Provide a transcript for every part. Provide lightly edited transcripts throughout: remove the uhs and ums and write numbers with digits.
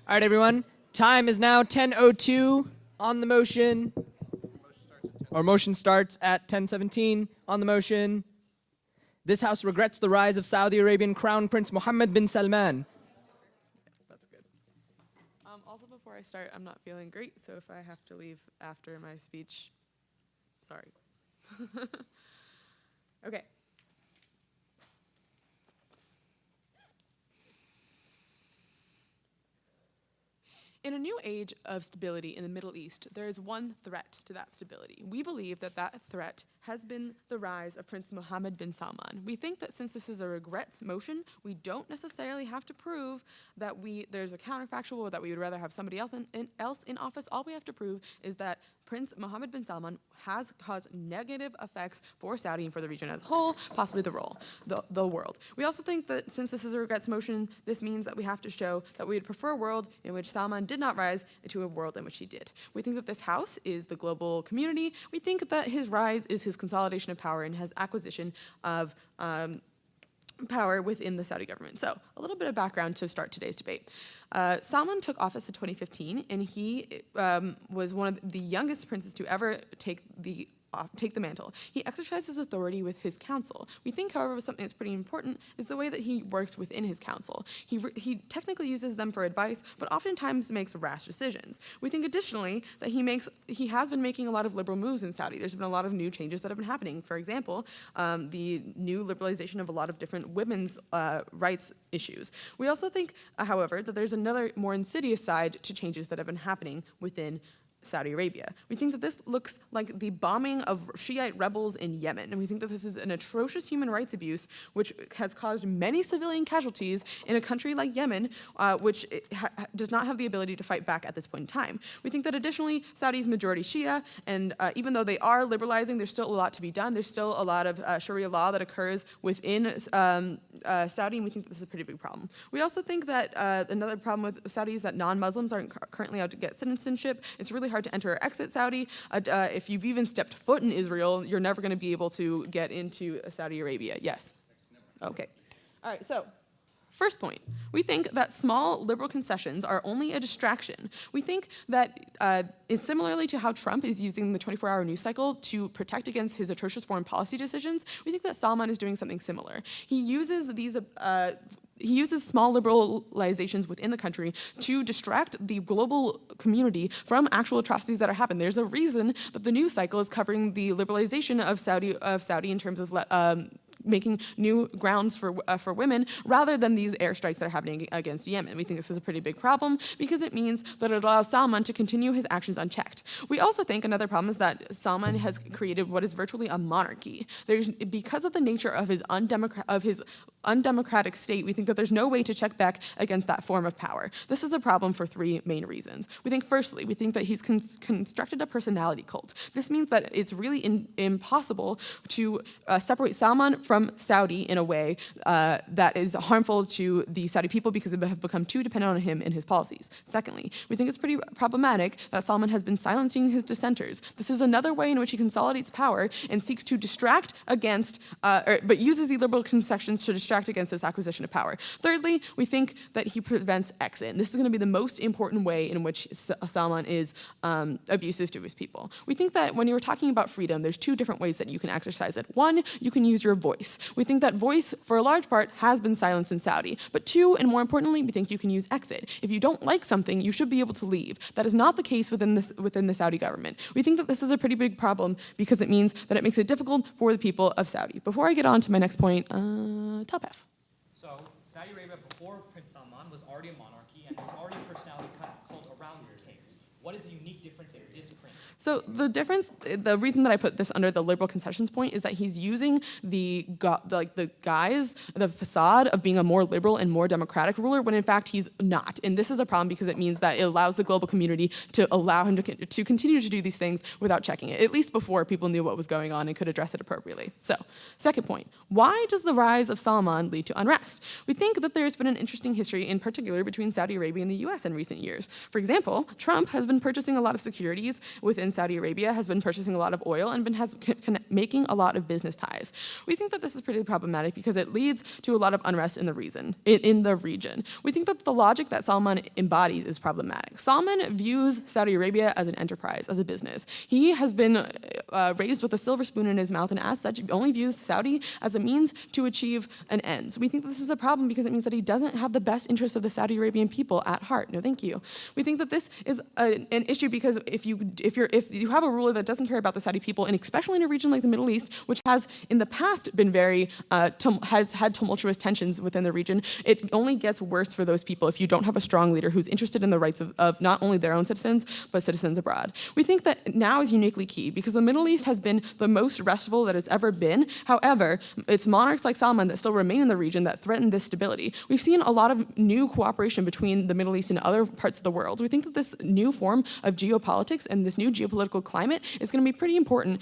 All right, everyone. Time is now 10:02 on the motion. Or motion starts at 10:17 on the motion. This House regrets the rise of Saudi Arabian Crown Prince Mohammed bin Salman. That's good. Also, before I start, I'm not feeling great, so if I have to leave after my speech, sorry. Okay. In a new age of stability in the Middle East, there is one threat to that stability. We believe that that threat has been the rise of Prince Mohammed bin Salman. We think that since this is a regrets motion, we don't necessarily have to prove that there's a counterfactual or that we would rather have somebody else in office. All we have to prove is that Prince Mohammed bin Salman has caused negative effects for Saudi and for the region as a whole, possibly the world. We also think that since this is a regrets motion, this means that we have to show that we would prefer a world in which Salman did not rise to a world in which he did. We think that this House is the global community. We think that his rise is his consolidation of power and his acquisition of power within the Saudi government. So a little bit of background to start today's debate. Salman took office in 2015, and he was one of the youngest princes to ever take the mantle. He exercises authority with his council. We think, however, something that's pretty important is the way that he works within his council. He technically uses them for advice, but oftentimes makes rash decisions. We think additionally that he has been making a lot of liberal moves in Saudi. There's been a lot of new changes that have been happening. For example, the new liberalization of a lot of different women's rights issues. We also think, however, that there's another more insidious side to changes that have been happening within Saudi Arabia. We think that this looks like the bombing of Shiite rebels in Yemen, and we think that this is an atrocious human rights abuse which has caused many civilian casualties in a country like Yemen, which does not have the ability to fight back at this point in time. We think that additionally, Saudi is majority Shia, and even though they are liberalizing, there's still a lot to be done. There's still a lot of Sharia law that occurs within Saudi, and we think that this is a pretty big problem. We also think that another problem with Saudi is that non-Muslims aren't currently allowed to get citizenship. It's really hard to enter or exit Saudi. If you've even stepped foot in Israel, you're never going to be able to get into Saudi Arabia. Yes? Okay. All right, so first point, we think that small liberal concessions are only a distraction. We think that similarly to how Trump is using the 24-hour news cycle to protect against his atrocious foreign policy decisions, we think that Salman is doing something similar. He uses small liberalizations within the country to distract the global community from actual atrocities that are happening. There's a reason that the news cycle is covering the liberalization of Saudi in terms of making new grounds for women rather than these airstrikes that are happening against Yemen. We think this is a pretty big problem because it means that it allows Salman to continue his actions unchecked. We also think another problem is that Salman has created what is virtually a monarchy. Because of the nature of his undemocratic state, we think that there's no way to check back against that form of power. This is a problem for three main reasons. We think firstly, we think that he's constructed a personality cult. This means that it's really impossible to separate Salman from Saudi in a way that is harmful to the Saudi people because they have become too dependent on him and his policies. Secondly, we think it's pretty problematic that Salman has been silencing his dissenters. This is another way in which he consolidates power and seeks to distract against, but uses the liberal concessions to distract against this acquisition of power. Thirdly, we think that he prevents exit. And this is going to be the most important way in which Salman is abusive to his people. We think that when you're talking about freedom, there's two different ways that you can exercise it. One, you can use your voice. We think that voice, for a large part, has been silenced in Saudi. But two, and more importantly, we think you can use exit. If you don't like something, you should be able to leave. That is not the case within the Saudi government. We think that this is a pretty big problem because it means that it makes it difficult for the people of Saudi. Before I get on to my next point, top half. So Saudi Arabia, before Prince Salman, was already a monarchy, and there's already a personality cult around your kings. What is the unique difference in this prince? So the reason that I put this under the liberal concessions point is that he's using the guise, the facade of being a more liberal and more democratic ruler when in fact he's not. And this is a problem because it means that it allows the global community to allow him to continue to do these things without checking it, at least before people knew what was going on and could address it appropriately. So, second point, why does the rise of Salman lead to unrest? We think that there's been an interesting history in particular between Saudi Arabia and the US in recent years. For example, Trump has been purchasing a lot of securities within Saudi Arabia, has been purchasing a lot of oil, and making a lot of business ties. We think that this is pretty problematic because it leads to a lot of unrest in the region. We think that the logic that Salman embodies is problematic. Salman views Saudi Arabia as an enterprise, as a business. He has been raised with a silver spoon in his mouth, and as such, only views Saudi as a means to achieve an end. So we think that this is a problem because it means that he doesn't have the best interests of the Saudi Arabian people at heart. No, thank you. We think that this is an issue because if you have a ruler that doesn't care about the Saudi people, and especially in a region like the Middle East, which has in the past been very has had tumultuous tensions within the region, it only gets worse for those people if you don't have a strong leader who's interested in the rights of not only their own citizens, but citizens abroad. We think that now is uniquely key because the Middle East has been the most restful that it's ever been. However, it's monarchs like Salman that still remain in the region that threaten this stability. We've seen a lot of new cooperation between the Middle East and other parts of the world. We think that this new form of geopolitics and this new geopolitical climate is going to be pretty important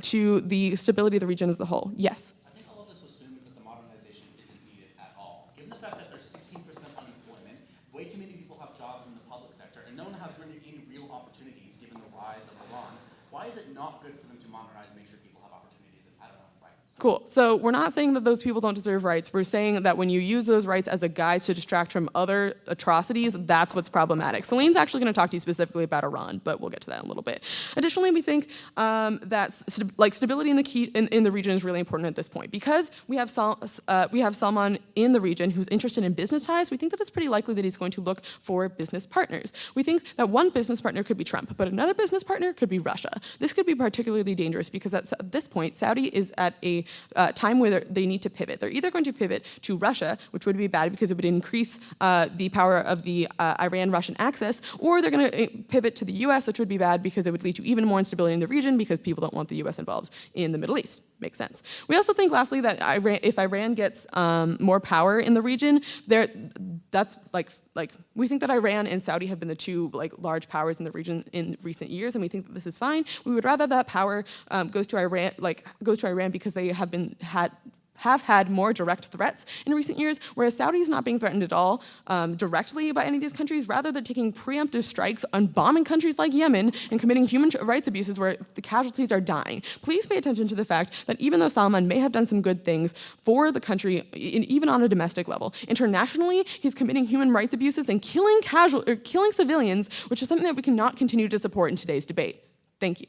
to the stability of the region as a whole. Yes? I think all of this assumes that the modernization isn't needed at all. Given the fact that there's 16% unemployment, way too many people have jobs in the public sector, and no one has really any real opportunities given the rise of Iran, why is it not good for them to modernize and make sure people have opportunities and add on rights? Cool. So we're not saying that those people don't deserve rights. We're saying that when you use those rights as a guise to distract from other atrocities, that's what's problematic. Celine's actually going to talk to you specifically about Iran, but we'll get to that in a little bit. Additionally, we think that stability in the region is really important at this point. Because we have Salman in the region who's interested in business ties, we think that it's pretty likely that he's going to look for business partners. We think that one business partner could be Trump, but another business partner could be Russia. This could be particularly dangerous because at this point, Saudi is at a time where they need to pivot. They're either going to pivot to Russia, which would be bad because it would increase the power of the Iran-Russian axis, or they're going to pivot to the US, which would be bad because it would lead to even more instability in the region because people don't want the US involved in the Middle East. Makes sense. We also think, lastly, that if Iran gets more power in the region, we think that Iran and Saudi have been the two large powers in the region in recent years, and we think that this is fine. We would rather that power goes to Iran because they have had more direct threats in recent years, whereas Saudi is not being threatened at all directly by any of these countries. Rather, they're taking preemptive strikes on bombing countries like Yemen and committing human rights abuses where the casualties are dying. Please pay attention to the fact that even though Salman may have done some good things for the country, even on a domestic level, internationally, he's committing human rights abuses and killing civilians, which is something that we cannot continue to support in today's debate. Thank you.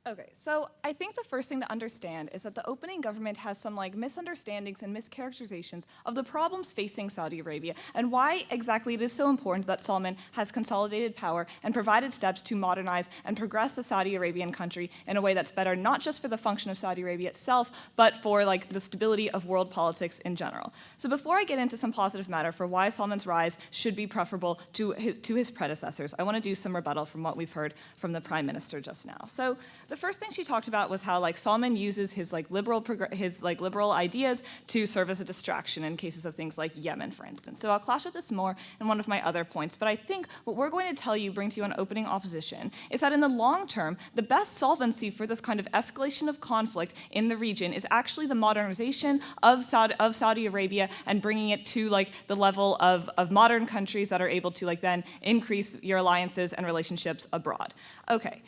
Okay, so I think the first thing to understand is that the opening government has some misunderstandings and mischaracterizations of the problems facing Saudi Arabia and why exactly it is so important that Salman has consolidated power and provided steps to modernize and progress the Saudi Arabian country in a way that's better not just for the function of Saudi Arabia itself, but for the stability of world politics in general. So before I get into some positive matter for why Salman's rise should be preferable to his predecessors, I want to do some rebuttal from what we've heard from the Prime Minister just now. So the first thing she talked about was how Salman uses his liberal ideas to serve as a distraction in cases of things like Yemen, for instance. So I'll clash with this more in one of my other points, but I think what we're going to bring to you on opening opposition is that in the long term, the best solvency for this kind of escalation of conflict in the region is actually the modernization of Saudi Arabia and bringing it to the level of modern countries that are able to then increase your alliances and relationships abroad. Okay,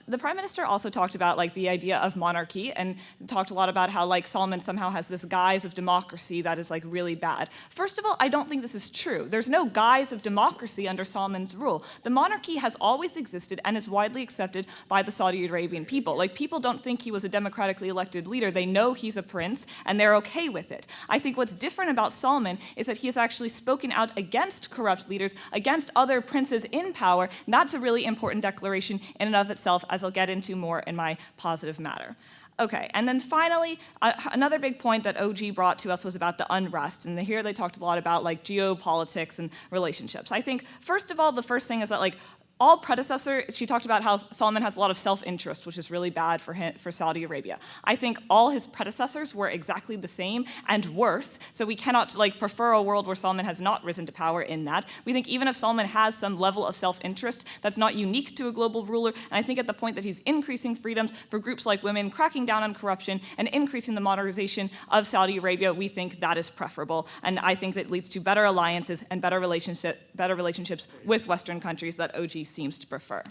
the Prime Minister also talked about the idea of monarchy and talked a lot about how Salman somehow has this guise of democracy that is really bad. First of all, I don't think this is true. There's no guise of democracy under Salman's rule. The monarchy has always existed and is widely accepted by the Saudi Arabian people. People don't think he was a democratically elected leader. They know he's a prince and they're okay with it. I think what's different about Salman is that he has actually spoken out against corrupt leaders, against other princes in power, and that's a really important declaration in and of itself, as I'll get into more in my positive matter. Okay, and then finally, another big point that OG brought to us was about the unrest, and here they talked a lot about geopolitics and relationships. I think, first of all, the first thing is that all predecessor, she talked about how Salman has a lot of self-interest, which is really bad for Saudi Arabia. I think all his predecessors were exactly the same and worse, so we cannot prefer a world where Salman has not risen to power in that. We think even if Salman has some level of self-interest, that's not unique to a global ruler, and I think at the point that he's increasing freedoms for groups like women, cracking down on corruption, and increasing the modernization of Saudi Arabia, we think that is preferable, and I think that leads to better alliances and better relationships with Western countries that OG seems to prefer.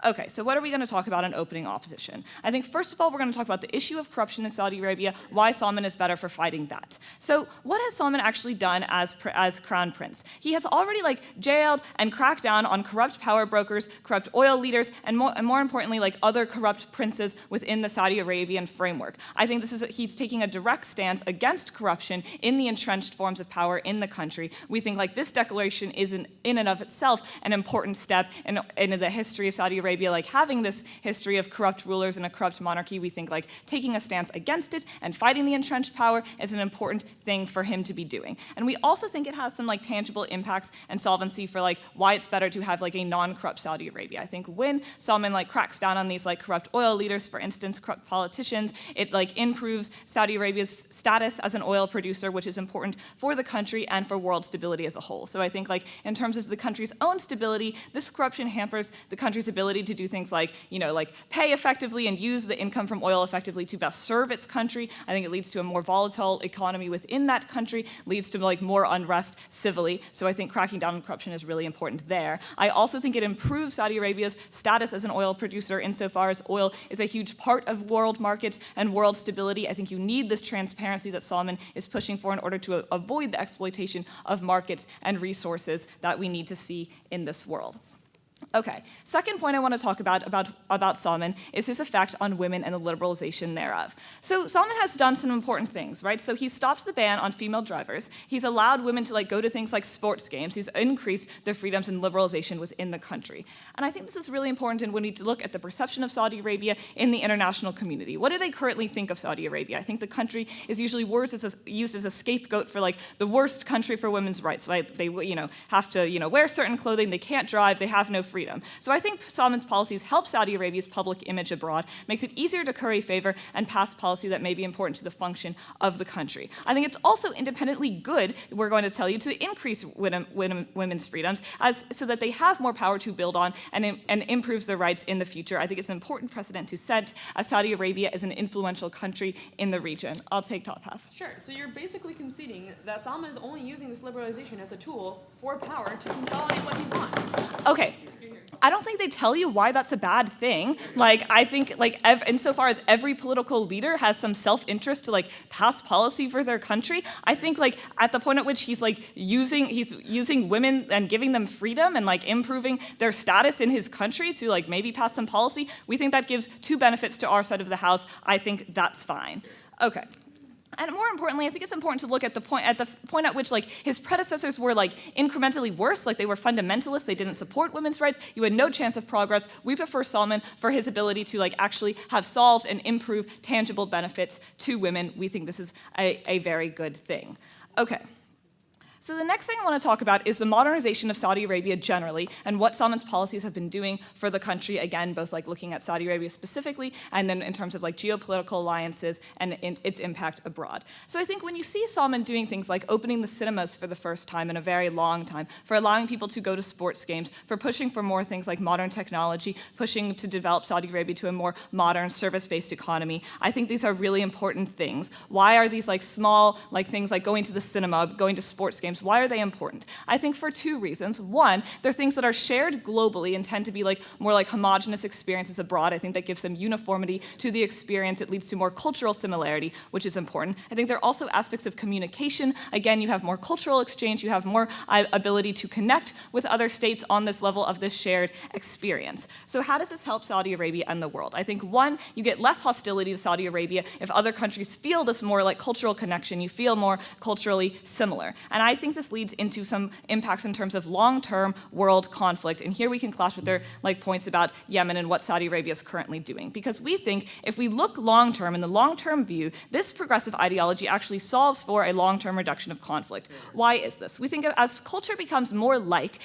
Okay, so what are we going to talk about in opening opposition? I think first of all, we're going to talk about the issue of corruption in Saudi Arabia, why Salman is better for fighting that. So what has Salman actually done as crown prince? He has already jailed and cracked down on corrupt power brokers, corrupt oil leaders, and more importantly, other corrupt princes within the Saudi Arabian framework. I think he's taking a direct stance against corruption in the entrenched forms of power in the country. We think this declaration is in and of itself an important step in the history of Saudi Arabia. Having this history of corrupt rulers and a corrupt monarchy, we think taking a stance against it and fighting the entrenched power is an important thing for him to be doing. And we also think it has some tangible impacts and solvency for why it's better to have a non-corrupt Saudi Arabia. I think when Salman cracks down on these corrupt oil leaders, for instance, corrupt politicians, it improves Saudi Arabia's status as an oil producer, which is important for the country and for world stability as a whole. So I think in terms of the country's own stability, this corruption hampers the country's ability to do things pay effectively and use the income from oil effectively to best serve its country. I think it leads to a more volatile economy within that country, leads to more unrest civilly. So I think cracking down on corruption is really important there. I also think it improves Saudi Arabia's status as an oil producer insofar as oil is a huge part of world markets and world stability. I think you need this transparency that Salman is pushing for in order to avoid the exploitation of markets and resources that we need to see in this world. Okay, second point I want to talk about Salman is his effect on women and the liberalization thereof. So Salman has done some important things, right? So he's stopped the ban on female drivers. He's allowed women to go to things like sports games. He's increased their freedoms and liberalization within the country. And I think this is really important when we look at the perception of Saudi Arabia in the international community. What do they currently think of Saudi Arabia? I think the country is usually used as a scapegoat for the worst country for women's rights. Right? They have to wear certain clothing. They can't drive. They have no freedom. So I think Salman's policies help Saudi Arabia's public image abroad, makes it easier to curry favor, and pass policy that may be important to the function of the country. I think it's also independently good, we're going to tell you, to increase women's freedoms so that they have more power to build on and improves their rights in the future. I think it's an important precedent to set as Saudi Arabia is an influential country in the region. I'll take top half. Sure, so you're basically conceding that Salman is only using this liberalization as a tool for power to consolidate what he wants. Okay. I don't think they tell you why that's a bad thing. I think, insofar as every political leader has some self-interest to pass policy for their country, I think at the point at which he's using women and giving them freedom and improving their status in his country to maybe pass some policy, we think that gives two benefits to our side of the house. I think that's fine. Okay. And more importantly, I think it's important to look at the point at which his predecessors were incrementally worse, they were fundamentalists, they didn't support women's rights, you had no chance of progress. We prefer Salman for his ability to actually have solved and improve tangible benefits to women. We think this is a very good thing. Okay. So the next thing I want to talk about is the modernization of Saudi Arabia generally and what Salman's policies have been doing for the country, again, both looking at Saudi Arabia specifically and then in terms of geopolitical alliances and its impact abroad. So I think when you see Salman doing things like opening the cinemas for the first time in a very long time, for allowing people to go to sports games, for pushing for more things like modern technology, pushing to develop Saudi Arabia to a more modern service-based economy, I think these are really important things. Why are these small things like going to the cinema, going to sports games, why are they important? I think for two reasons. One, they're things that are shared globally and tend to be more homogenous experiences abroad. I think that gives some uniformity to the experience. It leads to more cultural similarity, which is important. I think there are also aspects of communication. Again, you have more cultural exchange. You have more ability to connect with other states on this level of this shared experience. So how does this help Saudi Arabia and the world? I think, one, you get less hostility to Saudi Arabia if other countries feel this more cultural connection. You feel more culturally similar. And I think this leads into some impacts in terms of long-term world conflict. And here we can clash with their points about Yemen and what Saudi Arabia is currently doing. Because we think if we look long-term, in the long-term view, this progressive ideology actually solves for a long-term reduction of conflict. Why is this? We think as culture becomes more like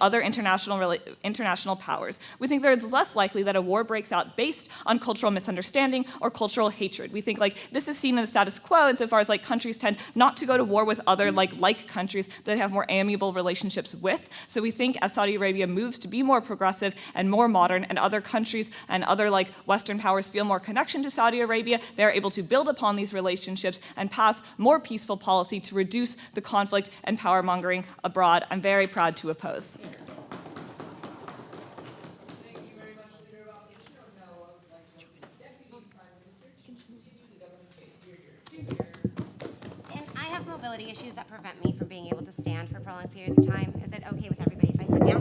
other international powers, we think that it's less likely that a war breaks out based on cultural misunderstanding or cultural hatred. We think this is seen in the status quo insofar as countries tend not to go to war with other like countries that have more amiable relationships with. So we think as Saudi Arabia moves to be more progressive and more modern, and other countries and other Western powers feel more connection to Saudi Arabia, they're able to build upon these relationships and pass more peaceful policy to reduce the conflict and power mongering abroad. I'm very proud to oppose. And I have mobility issues that prevent me from being able to stand for prolonged periods of time. Is it okay with everybody if I sit down?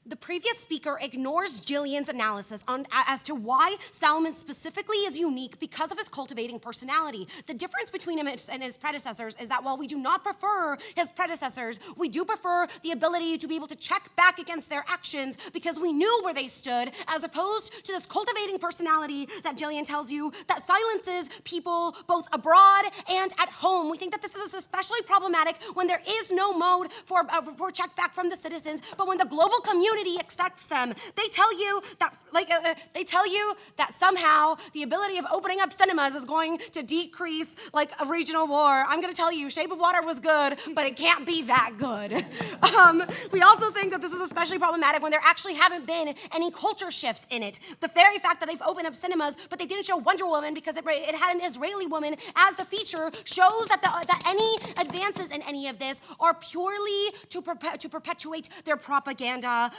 The previous speaker ignores Jillian's analysis as to why Salman specifically is unique because of his cultivating personality. The difference between him and his predecessors is that while we do not prefer his predecessors, we do prefer the ability to be able to check back against their actions because we knew where they stood, as opposed to this cultivating personality that Jillian tells you that silences people both abroad and at home. We think that this is especially problematic when there is no mode for check back from the citizens, but when the global community accepts them. They tell you that somehow the ability of opening up cinemas is going to decrease a regional war. I'm going to tell you, Shape of Water was good, but it can't be that good. We also think that this is especially problematic when there actually haven't been any culture shifts in it. The very fact that they've opened up cinemas, but they didn't show Wonder Woman because it had an Israeli woman as the feature, shows that any advances in any of this are purely to perpetuate their propaganda.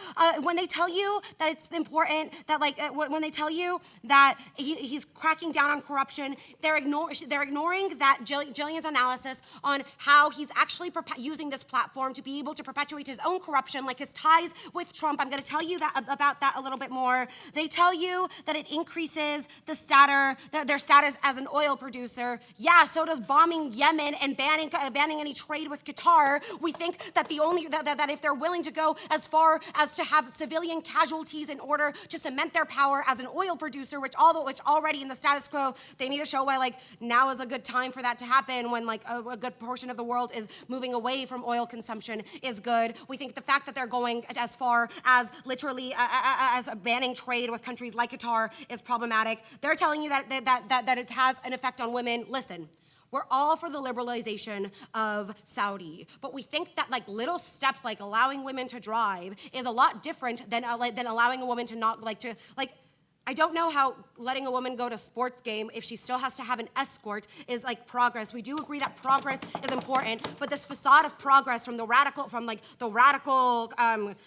When they tell you that it's important, that when they tell you that he's cracking down on corruption, they're ignoring that Jillian's analysis on how he's actually using this platform to be able to perpetuate his own corruption, like his ties with Trump. I'm going to tell you about that a little bit more. They tell you that it increases their status as an oil producer. Yeah, so does bombing Yemen and banning any trade with Qatar. We think that that if they're willing to go as far as to have civilian casualties in order to cement their power as an oil producer, which already in the status quo, they need to show why now is a good time for that to happen when a good portion of the world is moving away from oil consumption is good. We think the fact that they're going as far as literally as banning trade with countries like Qatar is problematic. They're telling you that it has an effect on women. Listen. We're all for the liberalization of Saudi, but we think that little steps like allowing women to drive is a lot different than allowing a woman to not I don't know how letting a woman go to a sports game if she still has to have an escort is progress. We do agree that progress is important, but this facade of progress from the radical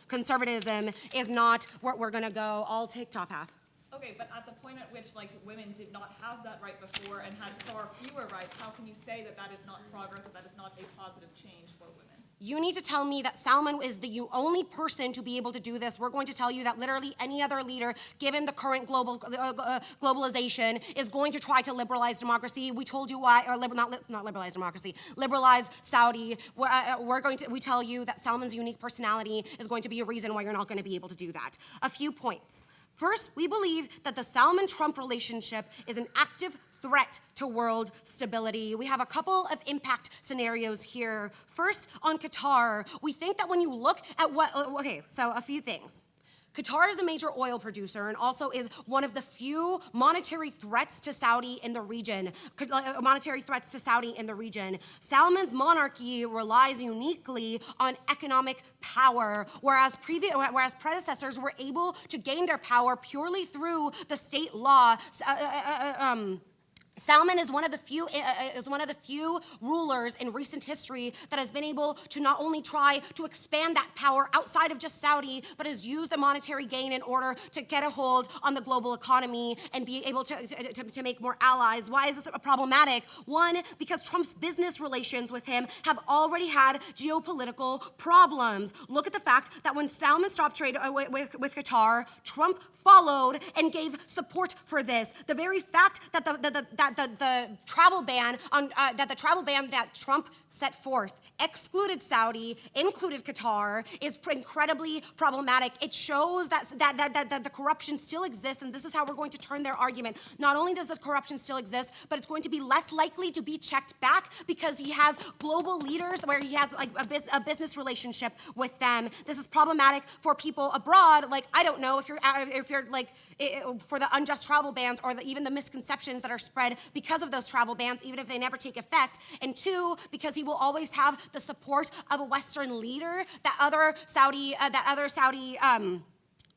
conservatism is not where we're gonna go. I'll take top half. Okay, but at the point at which women did not have that right before and had far fewer rights, how can you say that is not progress, that is not a positive change for women? You need to tell me that Salman is the only person to be able to do this. We're going to tell you that literally any other leader, given the current globalization, is going to try to liberalize democracy. We told you why, or not liberalize democracy, liberalize Saudi. We tell you that Salman's unique personality is going to be a reason why you're not going to be able to do that. A few points. First, we believe that the Salman-Trump relationship is an active threat to world stability. We have a couple of impact scenarios here. First, on Qatar, we think that when you look at so a few things. Qatar is a major oil producer and also is one of the few monetary threats to Saudi in the region. Salman's monarchy relies uniquely on economic power, whereas predecessors were able to gain their power purely through the state law. Salman is one of the few rulers in recent history that has been able to not only try to expand that power outside of just Saudi, but has used the monetary gain in order to get a hold on the global economy and be able to make more allies. Why is this problematic? One, because Trump's business relations with him have already had geopolitical problems. Look at the fact that when Salman stopped trade with Qatar, Trump followed and gave support for this. The very fact that the travel ban that Trump set forth excluded Saudi, included Qatar, is incredibly problematic. It shows that the corruption still exists, and this is how we're going to turn their argument. Not only does the corruption still exist, but it's going to be less likely to be checked back because he has global leaders where he has like a business relationship with them. This is problematic for people abroad. Like, I don't know if you're like for the unjust travel bans or even the misconceptions that are spread because of those travel bans, even if they never take effect. And two, because he will always have the support of a Western leader that other Saudi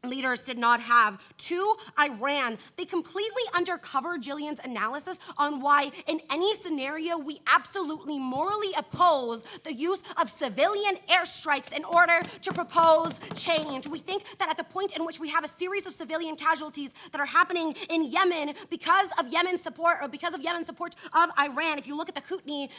leaders did not have. Two, Iran. They completely undercover Jillian's analysis on why, in any scenario, we absolutely morally oppose the use of civilian airstrikes in order to propose change. We think that at the point in which we have a series of civilian casualties that are happening in Yemen because of Yemen's support of Iran, if you look at the Houthi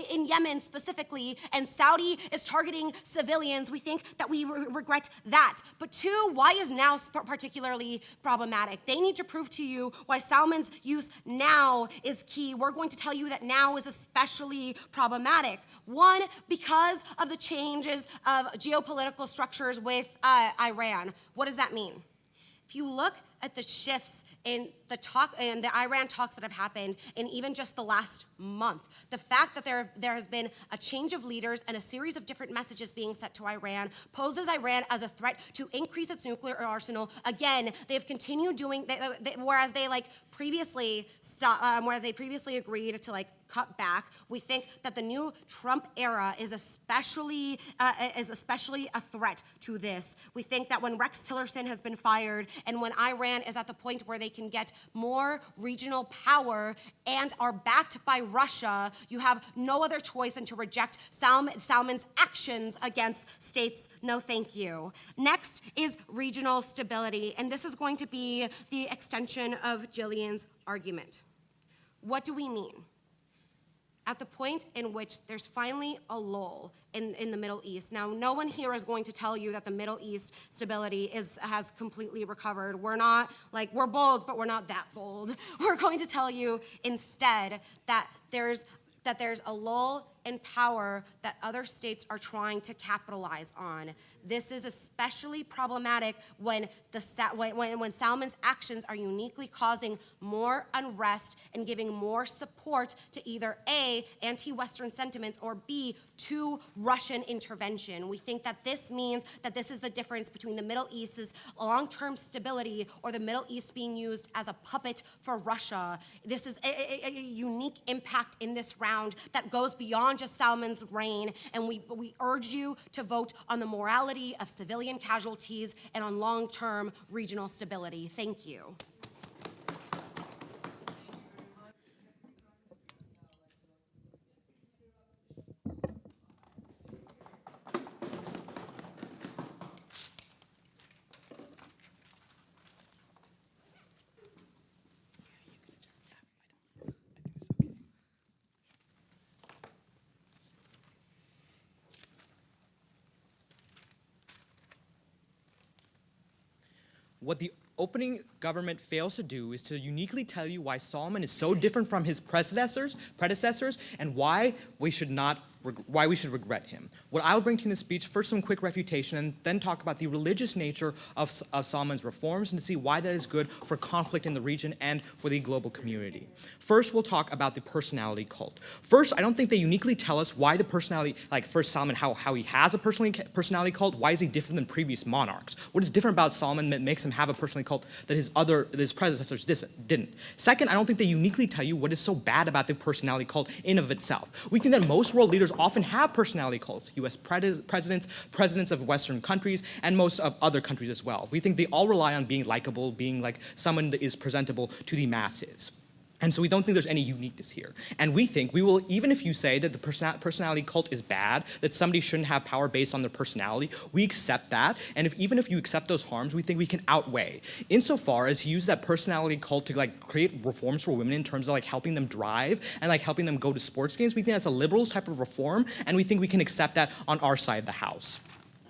in Yemen specifically, and Saudi is targeting civilians, we think that we regret that. But two, why is now particularly problematic? They need to prove to you why Salman's use now is key. We're going to tell you that now is especially problematic. One, because of the changes of geopolitical structures with Iran. What does that mean? If you look at the shifts in the Iran talks that have happened in even just the last month, the fact that there has been a change of leaders and a series of different messages being sent to Iran poses Iran as a threat to increase its nuclear arsenal. Again, they have continued doing, whereas they previously agreed to cut back. We think that the new Trump era is especially a threat to this. We think that when Rex Tillerson has been fired and when Iran is at the point where they can get more regional power and are backed by Russia, you have no other choice than to reject Salman's actions against states. No, thank you. Next is regional stability, and this is going to be the extension of Jillian's argument. What do we mean? At the point in which there's finally a lull in the Middle East. Now, no one here is going to tell you that the Middle East stability has completely recovered. We're not, we're bold, but we're not that bold. We're going to tell you instead that there's a lull in power that other states are trying to capitalize on. This is especially problematic when Salman's actions are uniquely causing more unrest and giving more support to either A, anti-Western sentiments, or B, to Russian intervention. We think that this means that this is the difference between the Middle East's long-term stability or the Middle East being used as a puppet for Russia. This is a unique impact in this round that goes beyond just Salman's reign, and we urge you to vote on the morality of civilian casualties and on long-term regional stability. Thank you. What the opening government fails to do is to uniquely tell you why Salman is so different from his predecessors, and why we should regret him. What I'll bring to you in this speech, first some quick refutation, and then talk about the religious nature of Salman's reforms and to see why that is good for conflict in the region and for the global community. First, we'll talk about the personality cult. First, I don't think they uniquely tell us why the personality, first Salman, how he has a personality cult. Why is he different than previous monarchs? What is different about Salman that makes him have a personality cult that his predecessors didn't? Second, I don't think they uniquely tell you what is so bad about the personality cult in of itself. We think that most world leaders often have personality cults. U.S. presidents of Western countries, and most of other countries as well. We think they all rely on being likable, being like someone that is presentable to the masses. And so we don't think there's any uniqueness here. And we think we will, even if you say that the personality cult is bad, that somebody shouldn't have power based on their personality, we accept that. And even if you accept those harms, we think we can outweigh. Insofar as he used that personality cult to like create reforms for women in terms of like helping them drive and like helping them go to sports games, we think that's a liberal type of reform, and we think we can accept that on our side of the house.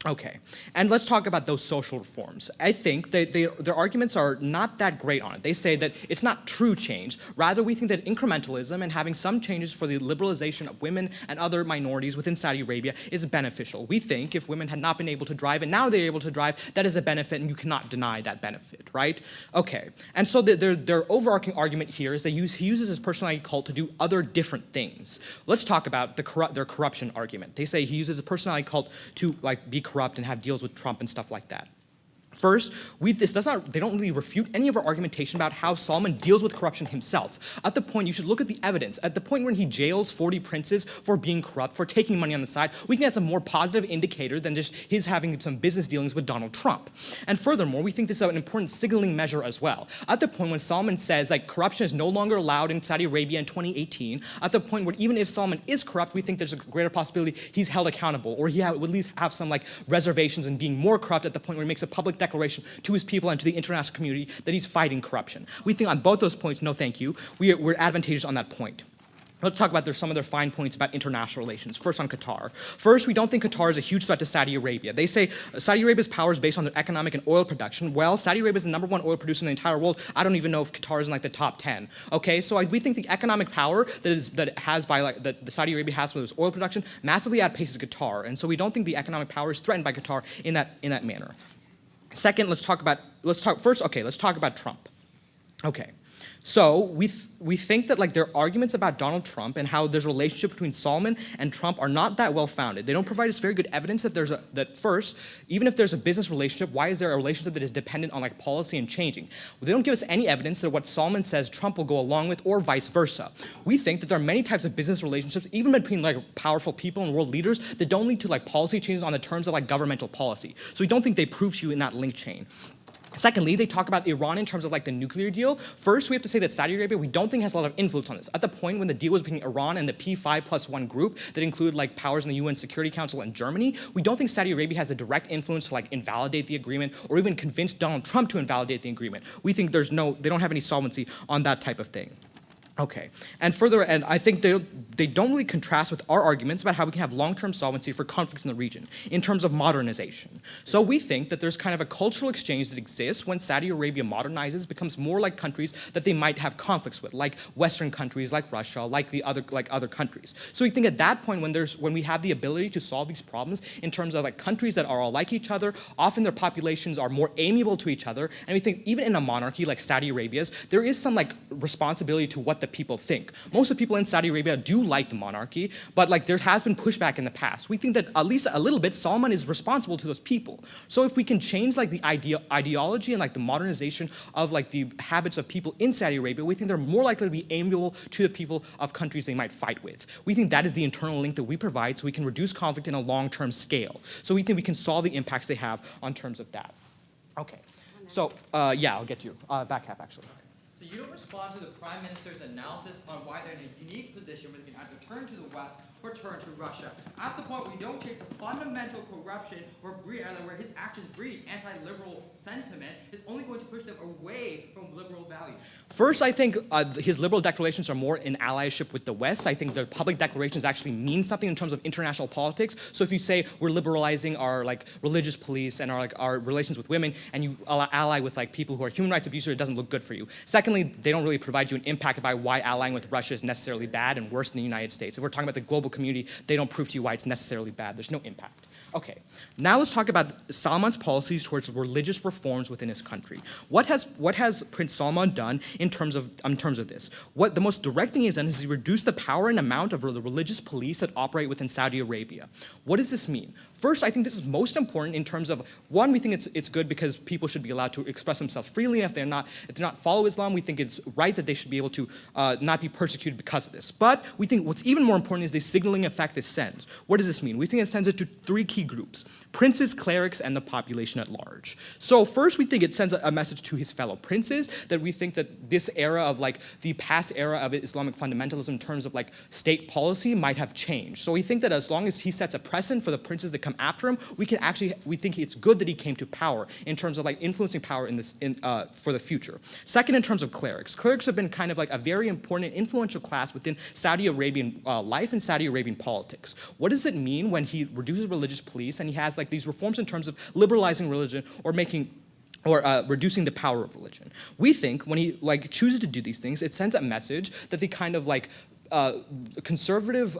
Okay, and let's talk about those social reforms. I think that their arguments are not that great on it. They say that it's not true change. Rather, we think that incrementalism and having some changes for the liberalization of women and other minorities within Saudi Arabia is beneficial. We think if women had not been able to drive and now they're able to drive, that is a benefit and you cannot deny that benefit, right? Okay, and so their overarching argument here is that he uses his personality cult to do other different things. Let's talk about their corruption argument. They say he uses a personality cult to like be corrupt and have deals with Trump and stuff like that. First, they don't really refute any of our argumentation about how Salman deals with corruption himself. At the point, you should look at the evidence. At the point when he jails 40 princes for being corrupt, for taking money on the side, we think that's a more positive indicator than just his having some business dealings with Donald Trump. And furthermore, we think this is an important signaling measure as well. At the point when Salman says like corruption is no longer allowed in Saudi Arabia in 2018, at the point where even if Salman is corrupt, we think there's a greater possibility he's held accountable, or he would at least have some like reservations in being more corrupt at the point where he makes a public declaration to his people and to the international community that he's fighting corruption. We think on both those points, no thank you. We're advantageous on that point. Let's talk about some of their fine points about international relations. First on Qatar. First, we don't think Qatar is a huge threat to Saudi Arabia. They say Saudi Arabia's power is based on their economic and oil production. Well, Saudi Arabia is the #1 oil producer in the entire world. I don't even know if Qatar is in like the top 10. Okay, so we think the economic power that Saudi Arabia has with its oil production massively outpaces Qatar, and so we don't think the economic power is threatened by Qatar in that manner. Second, let's talk about Trump. Okay. So we think that like their arguments about Donald Trump and how there's a relationship between Salman and Trump are not that well founded. They don't provide us very good evidence that first, even if there's a business relationship, why is there a relationship that is dependent on like policy and changing? Well, they don't give us any evidence that what Salman says Trump will go along with, or vice versa. We think that there are many types of business relationships, even between like powerful people and world leaders, that don't lead to like policy changes on the terms of like governmental policy. So we don't think they prove to you in that link chain. Secondly, they talk about Iran in terms of like the nuclear deal. First, we have to say that Saudi Arabia, we don't think has a lot of influence on this. At the point when the deal was between Iran and the P5+1 group that included like powers in the UN Security Council and Germany, we don't think Saudi Arabia has a direct influence to like invalidate the agreement or even convince Donald Trump to invalidate the agreement. We think they don't have any solvency on that type of thing. Okay, and I think they don't really contrast with our arguments about how we can have long-term solvency for conflicts in the region in terms of modernization. So we think that there's kind of a cultural exchange that exists when Saudi Arabia modernizes, becomes more like countries that they might have conflicts with, like Western countries, like Russia, like other countries. So we think at that point when we have the ability to solve these problems in terms of like countries that are all like each other, often their populations are more amiable to each other, and we think even in a monarchy like Saudi Arabia's, there is some like responsibility to what the people think. Most of the people in Saudi Arabia do like the monarchy, but like there has been pushback in the past. We think that at least a little bit, Salman is responsible to those people. So if we can change like the ideology and like the modernization of like the habits of people in Saudi Arabia, we think they're more likely to be amiable to the people of countries they might fight with. We think that is the internal link that we provide so we can reduce conflict in a long-term scale. So we think we can solve the impacts they have on terms of that. Okay, so yeah, I'll get to you. Back half actually. So you don't respond to the Prime Minister's analysis on why they're in a unique position where they can either turn to the West or turn to Russia. At the point where you don't take the fundamental corruption where his actions breed anti-liberal sentiment is only going to push them away from liberal values. First, I think his liberal declarations are more in allyship with the West. I think the public declarations actually mean something in terms of international politics. So if you say we're liberalizing our like religious police and our relations with women, and you ally with like people who are human rights abusers, it doesn't look good for you. Secondly, they don't really provide you an impact about why allying with Russia is necessarily bad and worse than the United States. If we're talking about the global community, they don't prove to you why it's necessarily bad. There's no impact. Okay, now let's talk about Salman's policies towards religious reforms within his country. What has Prince Salman done in terms of this? What the most direct thing he's done is he reduced the power and amount of the religious police that operate within Saudi Arabia. What does this mean? First, I think this is most important in terms of, one, we think it's good because people should be allowed to express themselves freely. If they're not follow Islam, we think it's right that they should be able to not be persecuted because of this. But we think what's even more important is the signaling effect this sends. What does this mean? We think it sends it to three key groups: princes, clerics, and the population at large. So first, we think it sends a message to his fellow princes that we think that this era of like the past era of Islamic fundamentalism in terms of like state policy might have changed. So we think that as long as he sets a precedent for the princes that come after him, we think it's good that he came to power in terms of like influencing power for the future. Second, in terms of clerics. Clerics have been kind of like a very important and influential class within Saudi Arabian life and Saudi Arabian politics. What does it mean when he reduces religious police and he has like these reforms in terms of liberalizing religion or reducing the power of religion? We think when he like chooses to do these things, it sends a message that the kind of like conservative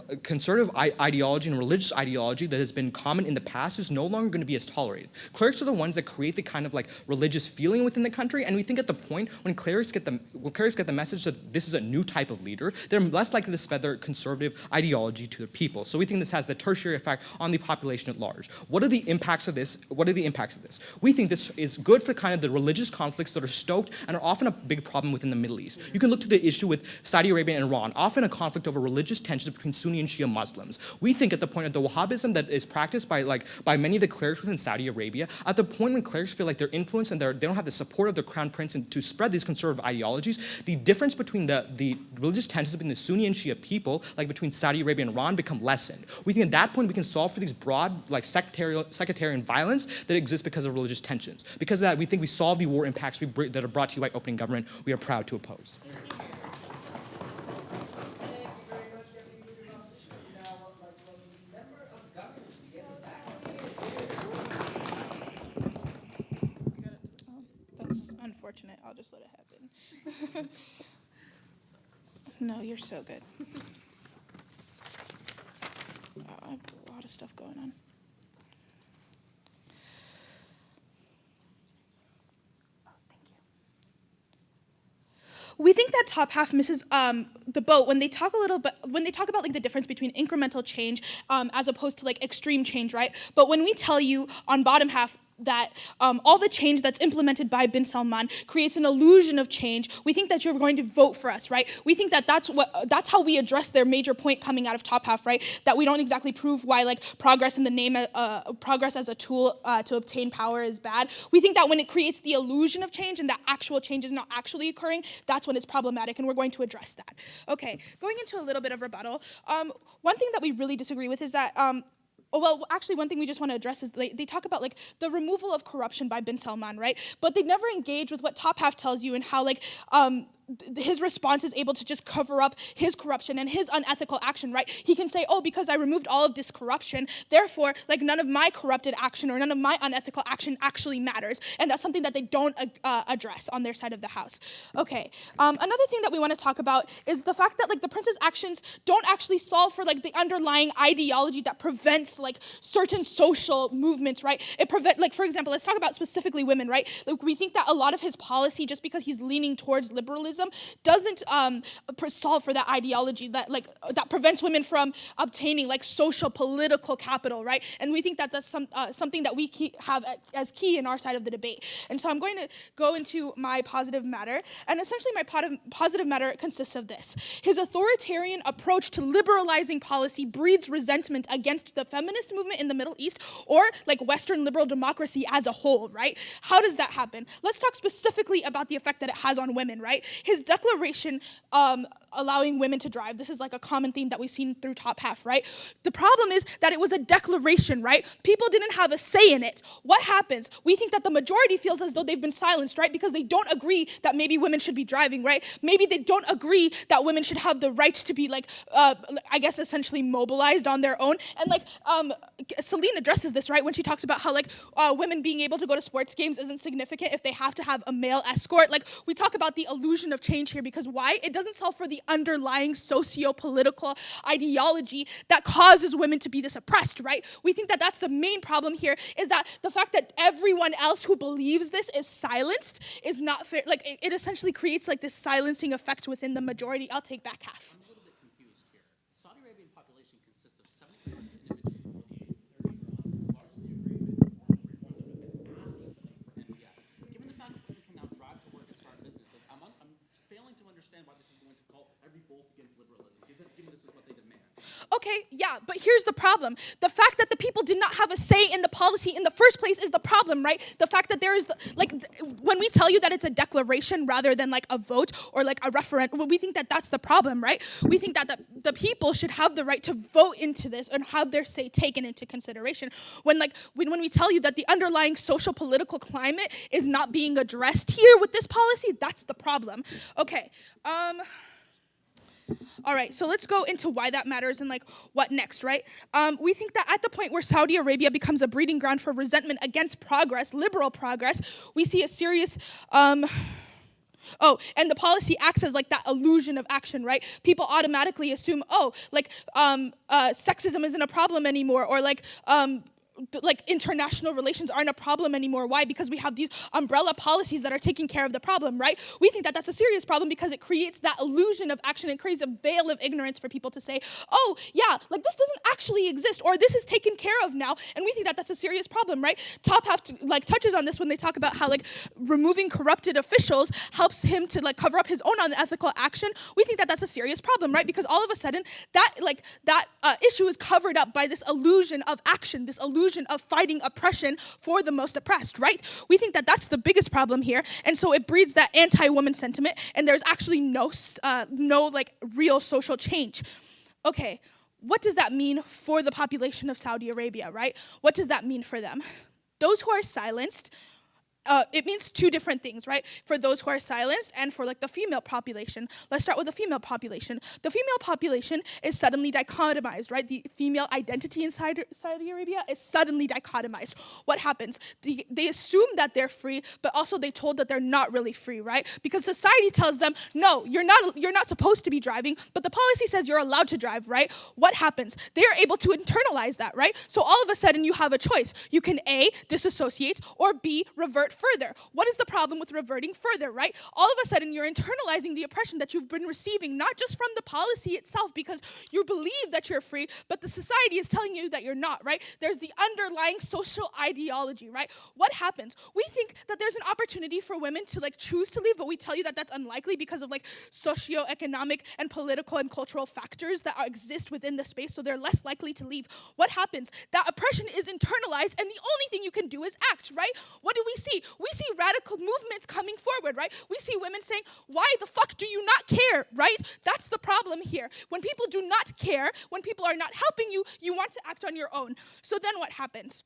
ideology and religious ideology that has been common in the past is no longer going to be as tolerated. Clerics are the ones that create the kind of like religious feeling within the country, and we think at the point when clerics get the message that this is a new type of leader, they're less likely to spread their conservative ideology to the people. So we think this has the tertiary effect on the population at large. What are the impacts of this? We think this is good for kind of the religious conflicts that are stoked and are often a big problem within the Middle East. You can look to the issue with Saudi Arabia and Iran, often a conflict over religious tensions between Sunni and Shia Muslims. We think at the point of the Wahhabism that is practiced by many of the clerics within Saudi Arabia, at the point when clerics feel like they're influenced and they don't have the support of the crown prince and to spread these conservative ideologies, the difference between the religious tensions between the Sunni and Shia people, like between Saudi Arabia and Iran, become lessened. We think at that point we can solve for these broad like sectarian violence that exists because of religious tensions. Because of that, we think we solve the war impacts that are brought to you by opening government. We are proud to oppose. Unfortunate. I'll just let it happen. No, you're so good. Wow, I have a lot of stuff going on. We think that top half misses the boat when they talk about like the difference between incremental change as opposed to like extreme change, right? But when we tell you on bottom half that all the change that's implemented by bin Salman creates an illusion of change, we think that you're going to vote for us, right? We think that that's how we address their major point coming out of top half, right? That we don't exactly prove why like progress in the name progress as a tool to obtain power is bad. We think that when it creates the illusion of change and that actual change is not actually occurring, that's when it's problematic, and we're going to address that. Okay, going into a little bit of rebuttal. One thing that we really disagree with is that well, actually, one thing we just want to address is they talk about like the removal of corruption by bin Salman, right? But they never engage with what top half tells you and how like his response is able to just cover up his corruption and his unethical action, right? He can say, oh, because I removed all of this corruption, therefore, like none of my corrupted action or none of my unethical action actually matters. And that's something that they don't address on their side of the house. Okay, another thing that we want to talk about is the fact that like the prince's actions don't actually solve for like the underlying ideology that prevents like certain social movements, right? Like, for example, let's talk about specifically women, right? Like, we think that a lot of his policy, just because he's leaning towards liberalism, doesn't solve for that ideology that prevents women from obtaining like social political capital, right? And we think that that's something that we have as key in our side of the debate. And so I'm going to go into my positive matter, and essentially my positive matter consists of this. His authoritarian approach to liberalizing policy breeds resentment against the feminist movement in the Middle East or like Western liberal democracy as a whole, right? How does that happen? Let's talk specifically about the effect that it has on women, right? His declaration allowing women to drive, this is like a common theme that we've seen through top half, right? The problem is that it was a declaration, right? People didn't have a say in it. What happens? We think that the majority feels as though they've been silenced, right? Because they don't agree that maybe women should be driving, right? Maybe they don't agree that women should have the rights to be like, I guess essentially mobilized on their own. And like, Celine addresses this, right? When she talks about how like women being able to go to sports games isn't significant if they have to have a male escort. Like, we talk about the illusion of change here because why? It doesn't solve for the underlying socio-political ideology that causes women to be this oppressed, right? We think that that's the main problem here, is that the fact that everyone else who believes this is silenced is not fair. Like, it essentially creates like this silencing effect within the majority. I'll take back half. I'm a little bit confused here. Saudi Arabian population consists of 70% individuals, understand why this is going to call every bolt against liberalism, given this is what they demand. Okay, yeah, but here's the problem. The fact that the people did not have a say in the policy in the first place is the problem, right? The fact that there is, when we tell you that it's a declaration rather than like a vote or like a referendum, we think that that's the problem, right? We think that the people should have the right to vote into this and have their say taken into consideration. When we tell you that the underlying social political climate is not being addressed here with this policy, that's the problem. Okay, all right, so let's go into why that matters and like what next, right? We think that at the point where Saudi Arabia becomes a breeding ground for resentment against progress, liberal progress, we see a serious, and the policy acts as like that illusion of action, right? People automatically assume, sexism isn't a problem anymore, or international relations aren't a problem anymore. Why? Because we have these umbrella policies that are taking care of the problem, right? We think that that's a serious problem because it creates that illusion of action. It creates a veil of ignorance for people to say, oh, yeah, like this doesn't actually exist, or this is taken care of now, and we think that that's a serious problem, right? Top Half touches on this when they talk about how removing corrupted officials helps him to cover up his own unethical action. We think that that's a serious problem, right? Because all of a sudden that issue is covered up by this illusion of action, this illusion of fighting oppression for the most oppressed, right? We think that that's the biggest problem here, and so it breeds that anti-woman sentiment, and there's actually no real social change. Okay, what does that mean for the population of Saudi Arabia, right? What does that mean for them? Those who are silenced, it means two different things, right? For those who are silenced and for the female population. Let's start with the female population. The female population is suddenly dichotomized, right? The female identity in Saudi Arabia is suddenly dichotomized. What happens? They assume that they're free, but also they told that they're not really free, right? Because society tells them, no, you're not supposed to be driving, but the policy says you're allowed to drive, right? What happens? They're able to internalize that, right? So all of a sudden you have a choice. You can A, disassociate, or B, revert further. What is the problem with reverting further, right? All of a sudden, you're internalizing the oppression that you've been receiving, not just from the policy itself, because you believe that you're free, but the society is telling you that you're not, right? There's the underlying social ideology, right? What happens? We think that there's an opportunity for women to choose to leave, but we tell you that that's unlikely because of socioeconomic and political and cultural factors that exist within the space, so they're less likely to leave. What happens? That oppression is internalized, and the only thing you can do is act, right? What do we see? We see radical movements coming forward, right? We see women saying, why the fuck do you not care, right? That's the problem here. When people do not care, when people are not helping you, you want to act on your own. So then what happens?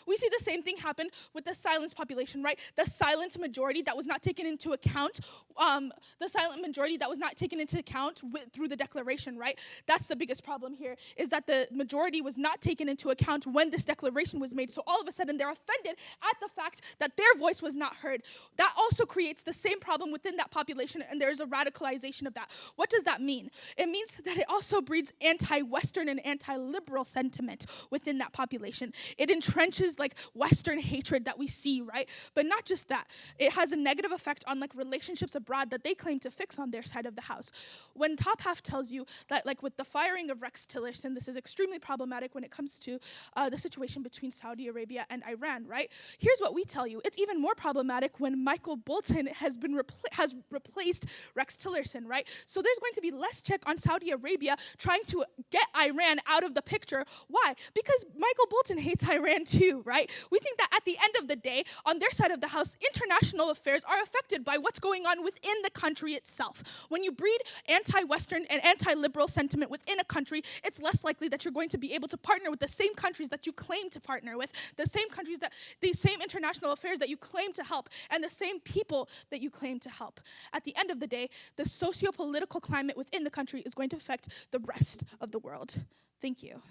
We see the same thing happen with the silenced population, right? The silent majority that was not taken into account, through the declaration, right? That's the biggest problem here, is that the majority was not taken into account when this declaration was made. So all of a sudden they're offended at the fact that their voice was not heard. That also creates the same problem within that population, and there's a radicalization of that. What does that mean? It means that it also breeds anti-Western and anti-liberal sentiment within that population. It entrenches Western hatred that we see, right? But not just that. It has a negative effect on relationships abroad that they claim to fix on their side of the house. When Top Half tells you that with the firing of Rex Tillerson, this is extremely problematic when it comes to the situation between Saudi Arabia and Iran, right? Here's what we tell you. It's even more problematic when Michael Bolton has replaced Rex Tillerson, right? So there's going to be less check on Saudi Arabia trying to get Iran out of the picture. Why? Because Michael Bolton hates Iran too, right? We think that at the end of the day, on their side of the house, international affairs are affected by what's going on within the country itself. When you breed anti-Western and anti-liberal sentiment within a country, it's less likely that you're going to be able to partner with the same countries that you claim to partner with, the same international affairs that you claim to help, and the same people that you claim to help. At the end of the day, the socio-political climate within the country is going to affect the rest of the world. Thank you.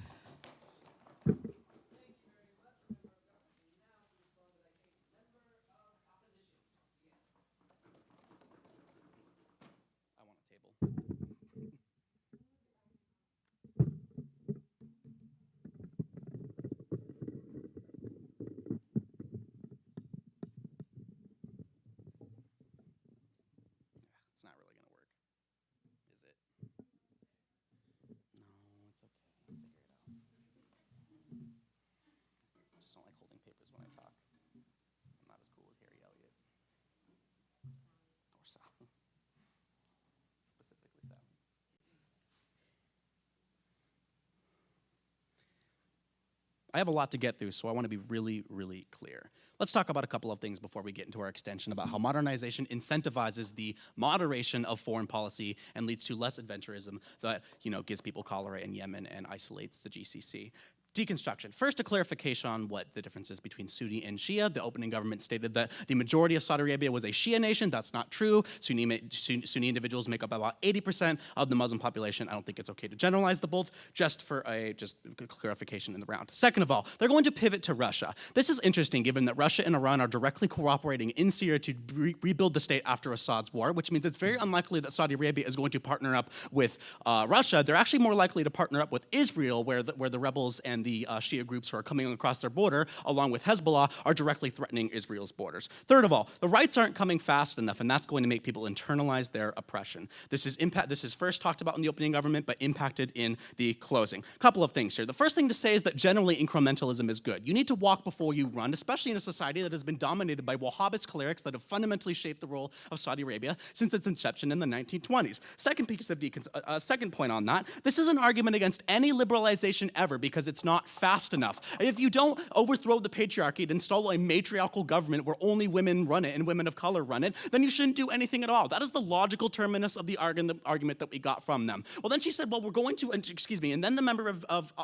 I want a table. It's not really going to work, is it? No, it's okay. I'll figure it out. I have a lot to get through, so I want to be really, really clear. Let's talk about a couple of things before we get into our extension about how modernization incentivizes the moderation of foreign policy and leads to less adventurism that, gives people cholera in Yemen and isolates the GCC. Deconstruction. First, a clarification on what the difference is between Sunni and Shia. The opening government stated that the majority of Saudi Arabia was a Shia nation. That's not true. Sunni individuals make up about 80% of the Muslim population. I don't think it's okay to generalize the both, just for a clarification in the round. Second of all, they're going to pivot to Russia. This is interesting given that Russia and Iran are directly cooperating in Syria to rebuild the state after Assad's war, which means it's very unlikely that Saudi Arabia is going to partner up with Russia. They're actually more likely to partner up with Israel, where the rebels and the Shia groups who are coming across their border, along with Hezbollah, are directly threatening Israel's borders. Third of all, the rights aren't coming fast enough, and that's going to make people internalize their oppression. This is first talked about in the opening government, but impacted in the closing. Couple of things here. The first thing to say is that generally incrementalism is good. You need to walk before you run, especially in a society that has been dominated by Wahhabist clerics that have fundamentally shaped the role of Saudi Arabia since its inception in the 1920s. Second point on that, this is an argument against any liberalization ever because it's not fast enough. If you don't overthrow the patriarchy and install a matriarchal government where only women run it and women of color run it, then you shouldn't do anything at all. That is the logical terminus of the argument that we got from them. Well, then she said, well, we're going to, and then the member of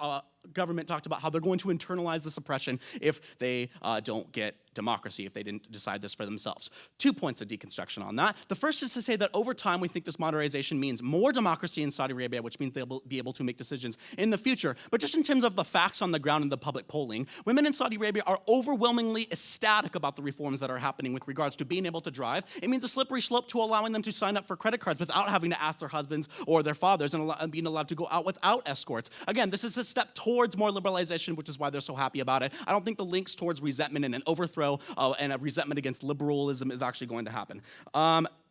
government talked about how they're going to internalize this oppression if they don't get democracy, if they didn't decide this for themselves. 2 points of deconstruction on that. The first is to say that over time we think this modernization means more democracy in Saudi Arabia, which means they'll be able to make decisions in the future. But just in terms of the facts on the ground and the public polling, women in Saudi Arabia are overwhelmingly ecstatic about the reforms that are happening with regards to being able to drive. It means a slippery slope to allowing them to sign up for credit cards without having to ask their husbands or their fathers and being allowed to go out without escorts. Again, this is a step towards more liberalization, which is why they're so happy about it. I don't think the links towards resentment and an overthrow and a resentment against liberalism is actually going to happen.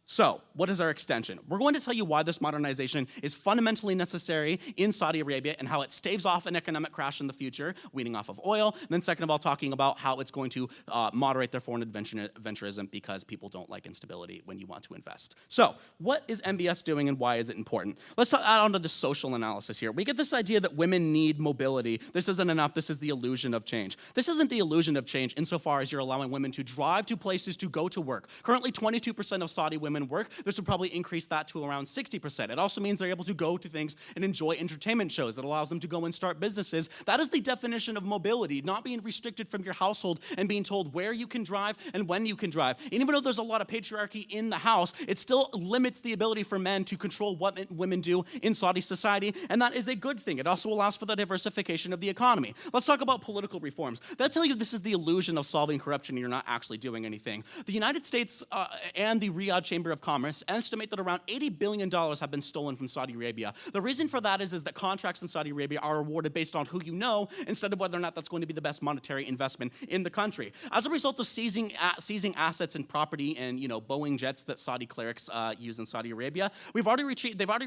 So, what is our extension? We're going to tell you why this modernization is fundamentally necessary in Saudi Arabia and how it staves off an economic crash in the future, weaning off of oil. And then second of all, talking about how it's going to moderate their foreign adventurism because people don't like instability when you want to invest. So, what is MBS doing and why is it important? Let's add on to the social analysis here. We get this idea that women need mobility. This isn't enough. This is the illusion of change. This isn't the illusion of change insofar as you're allowing women to drive to places to go to work. Currently, 22% of Saudi women work. This would probably increase that to around 60%. It also means they're able to go to things and enjoy entertainment shows. That allows them to go and start businesses. That is the definition of mobility, not being restricted from your household and being told where you can drive and when you can drive. And even though there's a lot of patriarchy in the house, it still limits the ability for men to control what women do in Saudi society, and that is a good thing. It also allows for the diversification of the economy. Let's talk about political reforms. They'll tell you this is the illusion of solving corruption and you're not actually doing anything. The United States and the Riyadh Chamber of Commerce estimate that around $80 billion have been stolen from Saudi Arabia. The reason for that is that contracts in Saudi Arabia are awarded based on who you know instead of whether or not that's going to be the best monetary investment in the country. As a result of seizing assets and property and Boeing jets that Saudi clerics use in Saudi Arabia, they've already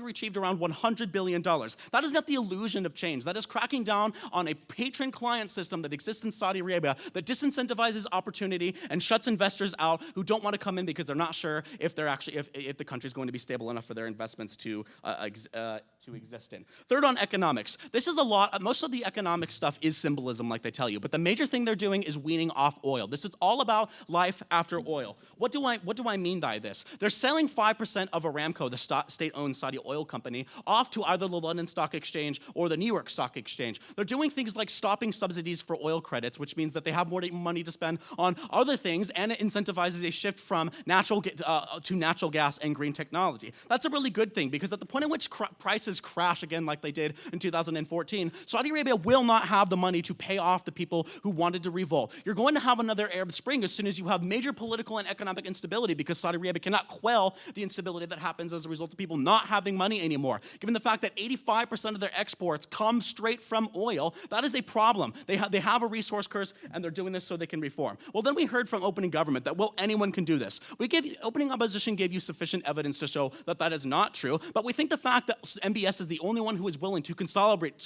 retrieved around $100 billion. That is not the illusion of change. That is cracking down on a patron-client system that exists in Saudi Arabia that disincentivizes opportunity and shuts investors out who don't want to come in because they're not sure if the country is going to be stable enough for their investments to exist in. Third, on economics. This is a lot. Most of the economic stuff is symbolism, like they tell you, but the major thing they're doing is weaning off oil. This is all about life after oil. What do I mean by this? They're selling 5% of Aramco, the state-owned Saudi oil company, off to either the London Stock Exchange or the New York Stock Exchange. They're doing things like stopping subsidies for oil credits, which means that they have more money to spend on other things, and it incentivizes a shift from natural gas and green technology. That's a really good thing because at the point at which prices crash again like they did in 2014, Saudi Arabia will not have the money to pay off the people who wanted to revolt. You're going to have another Arab Spring as soon as you have major political and economic instability because Saudi Arabia cannot quell the instability that happens as a result of people not having money anymore. Given the fact that 85% of their exports come straight from oil, that is a problem. They have a resource curse and they're doing this so they can reform. Well, then we heard from opening government that, well, anyone can do this. We gave opening up as opposition gave you sufficient evidence to show that that is not true, but we think the fact that MBS is the only one who is willing to consolidate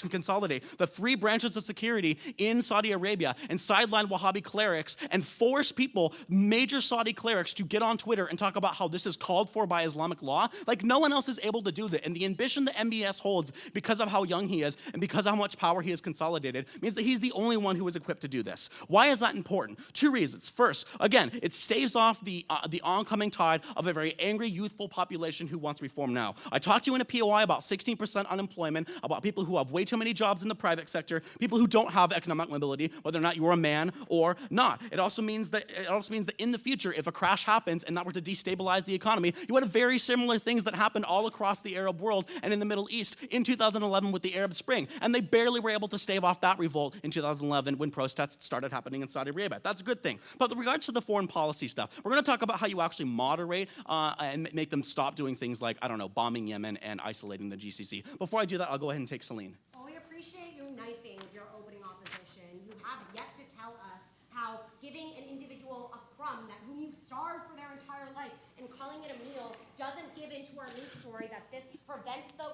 the three branches of security in Saudi Arabia and sideline Wahhabi clerics and force people, major Saudi clerics, to get on Twitter and talk about how this is called for by Islamic law. Like, no one else is able to do that. And the ambition that MBS holds, because of how young he is and because of how much power he has consolidated, means that he's the only one who is equipped to do this. Why is that important? Two reasons. First, again, it staves off the oncoming tide of a very angry, youthful population who wants reform now. I talked to you in a POI about 16% unemployment, about people who have way too many jobs in the private sector, people who don't have economic mobility, whether or not you're a man or not. It also means that in the future, if a crash happens and that were to destabilize the economy, you had very similar things that happened all across the Arab world and in the Middle East in 2011 with the Arab Spring. And they barely were able to stave off that revolt in 2011 when protests started happening in Saudi Arabia. That's a good thing. But with regards to the foreign policy stuff, we're going to talk about how you actually moderate and make them stop doing things like, I don't know, bombing Yemen and isolating the GCC. Before I do that, I'll go ahead and take Celine. Well, we appreciate you knifing your opening opposition. You have yet to tell us how giving an individual a crumb that whom you starved for their entire life and calling it a meal doesn't give into our meat story, that this prevents the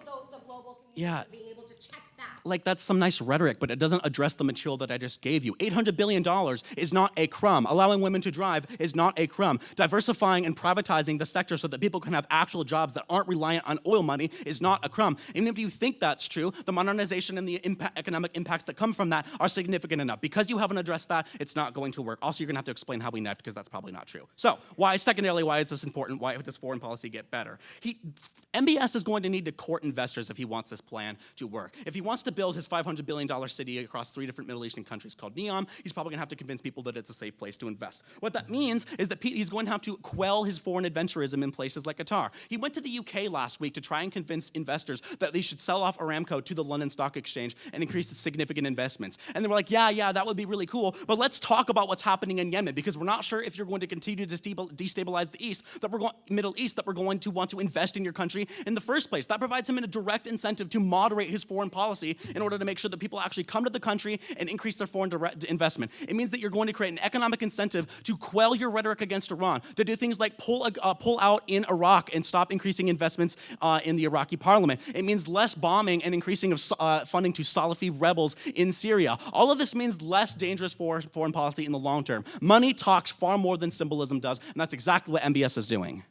global community from being able to check that. Like, that's some nice rhetoric, but it doesn't address the material that I just gave you. $800 billion is not a crumb. Allowing women to drive is not a crumb. Diversifying and privatizing the sector so that people can have actual jobs that aren't reliant on oil money is not a crumb. And if you think that's true, the modernization and the economic impacts that come from that are significant enough. Because you haven't addressed that, it's not going to work. Also, you're going to have to explain how we net, because that's probably not true. So, secondarily, why is this important? Why does foreign policy get better? MBS is going to need to court investors if he wants this plan to work. If he wants to build his $500 billion city across 3 different Middle Eastern countries called NEOM, he's probably going to have to convince people that it's a safe place to invest. What that means is that he's going to have to quell his foreign adventurism in places like Qatar. He went to the UK last week to try and convince investors that they should sell off Aramco to the London Stock Exchange and increase significant investments. And they were like, yeah, that would be really cool, but let's talk about what's happening in Yemen, because we're not sure if you're going to continue to destabilize the Middle East, that we're going to want to invest in your country in the first place. That provides him a direct incentive to moderate his foreign policy in order to make sure that people actually come to the country and increase their foreign direct investment. It means that you're going to create an economic incentive to quell your rhetoric against Iran, to do things like pull out in Iraq and stop increasing investments in the Iraqi parliament. It means less bombing and increasing of funding to Salafi rebels in Syria. All of this means less dangerous for foreign policy in the long term. Money talks far more than symbolism does, and that's exactly what MBS is doing.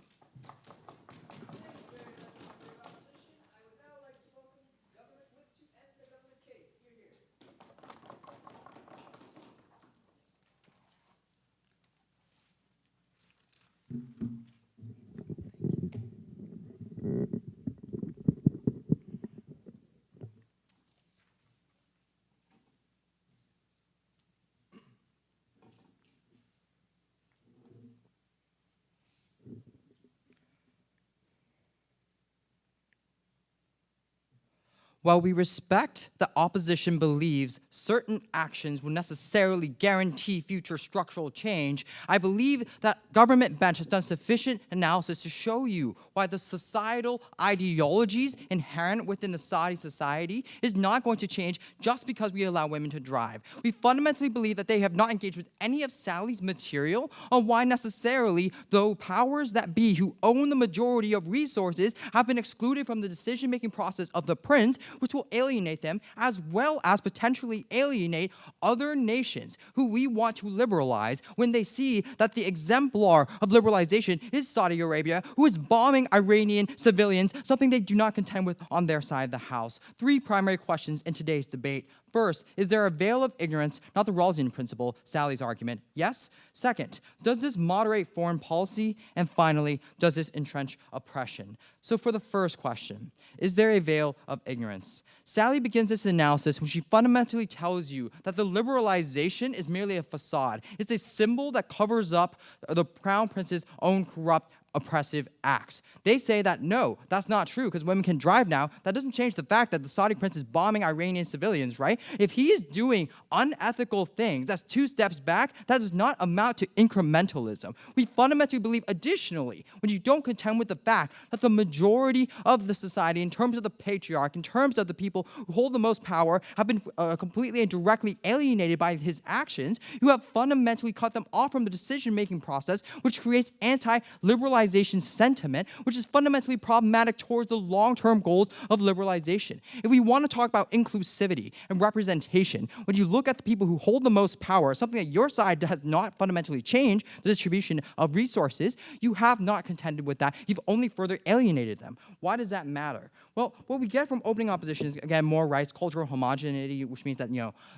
While we respect that opposition believes certain actions will necessarily guarantee future structural change, I believe that government bench has done sufficient analysis to show you why the societal ideologies inherent within the Saudi society is not going to change just because we allow women to drive. We fundamentally believe that they have not engaged with any of Sally's material on why necessarily the powers that be who own the majority of resources have been excluded from the decision-making process of the prince, which will alienate them, as well as potentially alienate other nations who we want to liberalize when they see that the exemplar of liberalization is Saudi Arabia, who is bombing Iranian civilians, something they do not contend with on their side of the house. 3 primary questions in today's debate. First, is there a veil of ignorance, not the Rawlsian principle, Sally's argument? Yes. Second, does this moderate foreign policy? And finally, does this entrench oppression? So for the first question, is there a veil of ignorance? Sally begins this analysis when she fundamentally tells you that the liberalization is merely a facade. It's a symbol that covers up the Crown Prince's own corrupt oppressive acts. They say that no, that's not true because women can drive now. That doesn't change the fact that the Saudi prince is bombing Iranian civilians, right? If he is doing unethical things, that's 2 steps back, that does not amount to incrementalism. We fundamentally believe additionally, when you don't contend with the fact that the majority of the society, in terms of the patriarch, in terms of the people who hold the most power, have been completely and directly alienated by his actions, you have fundamentally cut them off from the decision-making process, which creates anti-liberalization liberalization sentiment, which is fundamentally problematic towards the long-term goals of liberalization. If we want to talk about inclusivity and representation, when you look at the people who hold the most power, something that your side has not fundamentally changed, the distribution of resources, you have not contended with that. You've only further alienated them. Why does that matter? Well, what we get from opening opposition is, again, more rights, cultural homogeneity, which means that,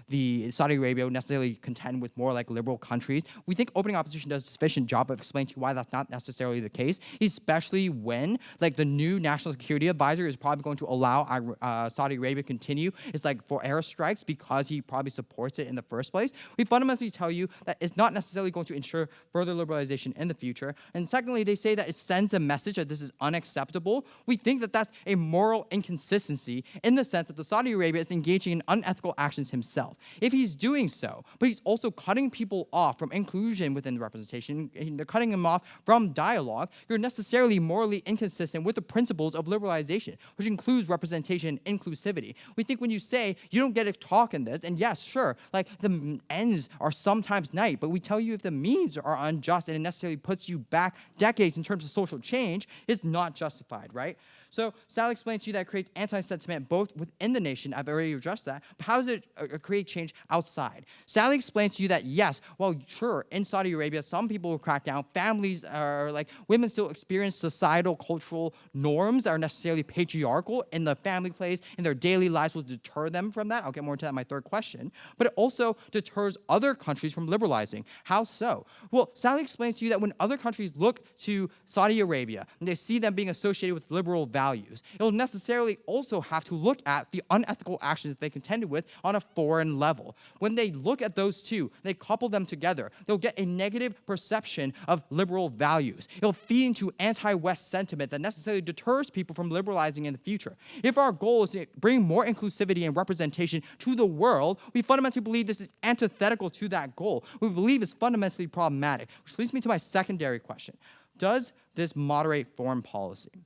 the Saudi Arabia would necessarily contend with more like liberal countries. We think opening opposition does a sufficient job of explaining to you why that's not necessarily the case, especially when, like, the new national security advisor is probably going to allow Saudi Arabia continue. It's like for airstrikes because he probably supports it in the first place. We fundamentally tell you that it's not necessarily going to ensure further liberalization in the future. And secondly, they say that it sends a message that this is unacceptable. We think that that's a moral inconsistency in the sense that the Saudi Arabia is engaging in unethical actions himself. If he's doing so, but he's also cutting people off from inclusion within the representation, they're cutting them off from dialogue, you're necessarily morally inconsistent with the principles of liberalization, which includes representation and inclusivity. We think when you say you don't get to talk in this, and yes, sure, like the ends are sometimes nice, but we tell you if the means are unjust and it necessarily puts you back decades in terms of social change, it's not justified, right? So Sally explains to you that it creates anti-sentiment both within the nation. I've already addressed that. But how does it create change outside? Sally explains to you that, yes, well, sure, in Saudi Arabia, some people will crack down. Families are like, women still experience societal, cultural norms that are necessarily patriarchal in the family place, in their daily lives will deter them from that. I'll get more into that in my third question. But it also deters other countries from liberalizing. How so? Well, Sally explains to you that when other countries look to Saudi Arabia and they see them being associated with liberal values, it'll necessarily also have to look at the unethical actions they contended with on a foreign level. When they look at those two, they couple them together, they'll get a negative perception of liberal values. It'll feed into anti-West sentiment that necessarily deters people from liberalizing in the future. If our goal is to bring more inclusivity and representation to the world, we fundamentally believe this is antithetical to that goal. We believe it's fundamentally problematic, which leads me to my secondary question. Does this moderate foreign policy?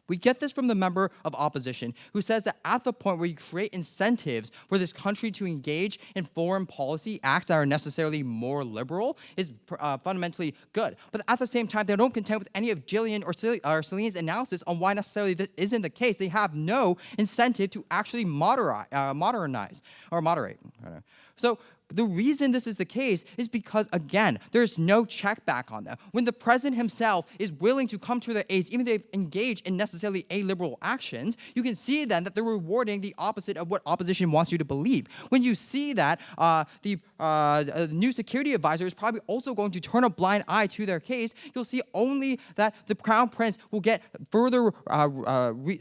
We get this from the member of opposition who says that at the point where you create incentives for this country to engage in foreign policy acts that are necessarily more liberal is fundamentally good. But at the same time, they don't contend with any of Jillian or Celine's analysis on why necessarily this isn't the case. They have no incentive to actually moderate. So the reason this is the case is because, again, there's no check back on them. When the president himself is willing to come to their aid, even if they've engaged in necessarily illiberal actions, you can see then that they're rewarding the opposite of what opposition wants you to believe. When you see that the new security advisor is probably also going to turn a blind eye to their case, you'll see only that the crown prince will get further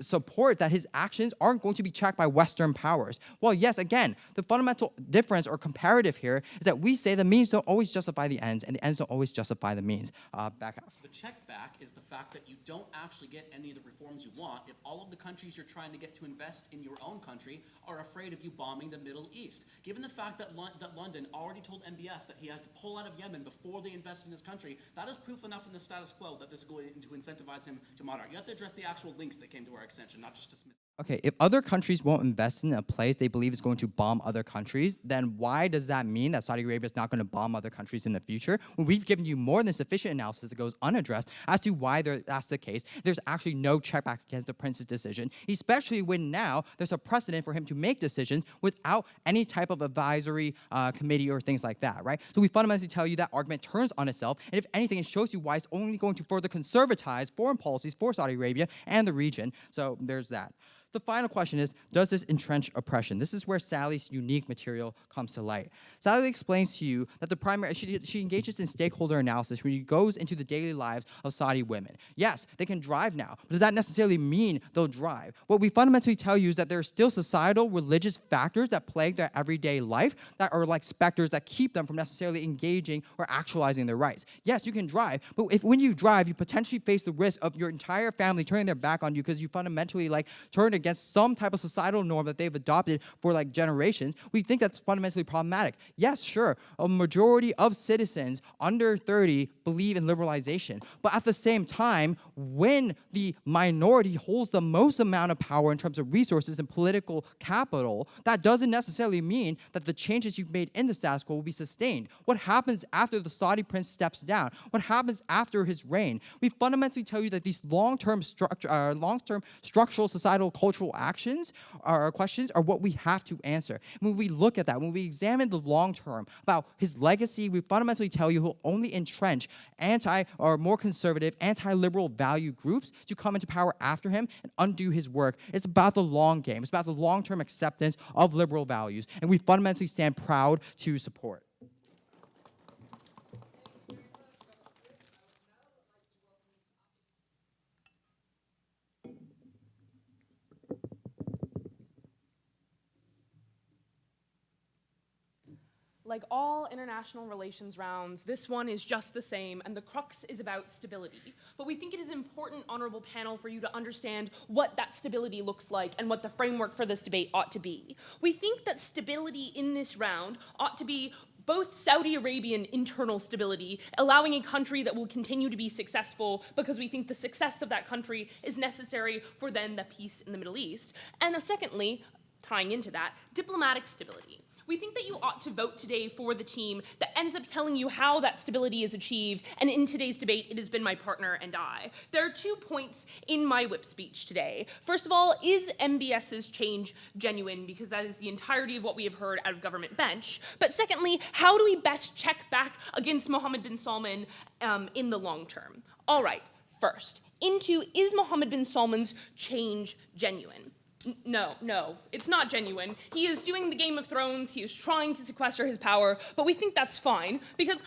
support that his actions aren't going to be checked by Western powers. Well, yes, again, the fundamental difference or comparative here is that we say the means don't always justify the ends, and the ends don't always justify the means. Back off. The check back is the fact that you don't actually get any of the reforms you want if all of the countries you're trying to get to invest in your own country are afraid of you bombing the Middle East. Given the fact that London already told MBS that he has to pull out of Yemen before they invest in this country, that is proof enough in the status quo that this is going to incentivize him to moderate. You have to address the actual links that came to our extension, not just dismiss. Okay, if other countries won't invest in a place they believe is going to bomb other countries, then why does that mean that Saudi Arabia is not going to bomb other countries in the future? When we've given you more than sufficient analysis that goes unaddressed as to why that's the case, there's actually no check back against the prince's decision, especially when now there's a precedent for him to make decisions without any type of advisory committee or things like that, right? So we fundamentally tell you that argument turns on itself, and if anything, it shows you why it's only going to further conservatize foreign policies for Saudi Arabia and the region. So there's that. The final question is, does this entrench oppression? This is where Sally's unique material comes to light. Sally explains to you that the primary, she engages in stakeholder analysis when she goes into the daily lives of Saudi women. Yes, they can drive now, but does that necessarily mean they'll drive? What we fundamentally tell you is that there are still societal, religious factors that plague their everyday life that are like specters that keep them from necessarily engaging or actualizing their rights. Yes, you can drive, but when you drive, you potentially face the risk of your entire family turning their back on you because you fundamentally turn against some type of societal norm that they've adopted for like generations, we think that's fundamentally problematic. Yes, sure, a majority of citizens under 30 believe in liberalization, but at the same time, when the minority holds the most amount of power in terms of resources and political capital, that doesn't necessarily mean that the changes you've made in the status quo will be sustained. What happens after the Saudi prince steps down? What happens after his reign? We fundamentally tell you that these long-term structural, societal, cultural actions or questions are what we have to answer. When we look at that, when we examine the long term about his legacy, we fundamentally tell you he'll only entrench more conservative, anti-liberal value groups to come into power after him and undo his work. It's about the long game. It's about the long-term acceptance of liberal values, and we fundamentally stand proud to support. Like all international relations rounds, this one is just the same, and the crux is about stability. But we think it is important, honorable panel, for you to understand what that stability looks like and what the framework for this debate ought to be. We think that stability in this round ought to be both Saudi Arabian internal stability, allowing a country that will continue to be successful because we think the success of that country is necessary for then the peace in the Middle East, and secondly, tying into that, diplomatic stability. We think that you ought to vote today for the team that ends up telling you how that stability is achieved, and in today's debate, it has been my partner and I. There are 2 points in my whip speech today. First of all, is MBS's change genuine? Because that is the entirety of what we have heard out of government bench. But secondly, how do we best check back against Mohammed bin Salman in the long term? All right, first, is Mohammed bin Salman's change genuine? No, it's not genuine. He is doing the Game of Thrones, he is trying to sequester his power, but we think that's fine, because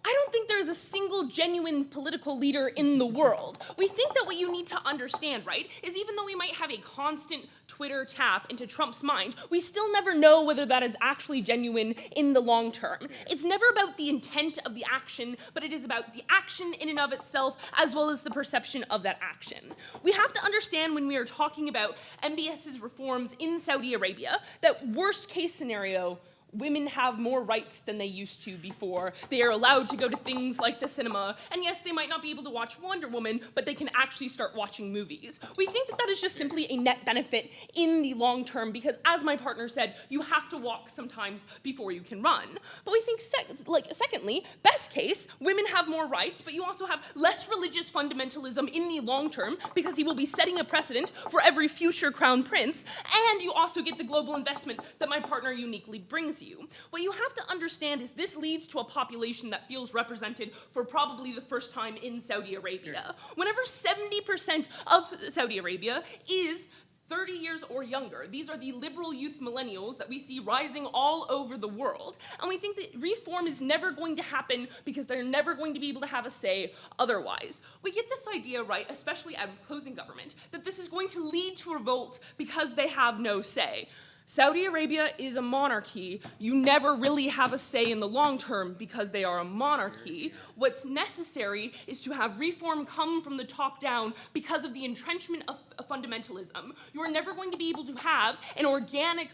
I don't think there's a single genuine political leader in the world. We think that what you need to understand, right, is even though we might have a constant Twitter tap into Trump's mind, we still never know whether that is actually genuine in the long term. It's never about the intent of the action, but it is about the action in and of itself, as well as the perception of that action. We have to understand when we are talking about MBS's reforms in Saudi Arabia, that worst case scenario, women have more rights than they used to before. They are allowed to go to things like the cinema, and yes, they might not be able to watch Wonder Woman, but they can actually start watching movies. We think that that is just simply a net benefit in the long term, because as my partner said, you have to walk sometimes before you can run. But we think, secondly, best case, women have more rights, but you also have less religious fundamentalism in the long term, because he will be setting a precedent for every future crown prince, and you also get the global investment that my partner uniquely brings you. What you have to understand is this leads to a population that feels represented for probably the first time in Saudi Arabia. Whenever 70% of Saudi Arabia is 30 years or younger. These are the liberal youth millennials that we see rising all over the world. And we think that reform is never going to happen because they're never going to be able to have a say otherwise. We get this idea right, especially out of closing government, that this is going to lead to revolt because they have no say. Saudi Arabia is a monarchy. You never really have a say in the long term because they are a monarchy. What's necessary is to have reform come from the top down because of the entrenchment of fundamentalism. You are never going to be able to have an organic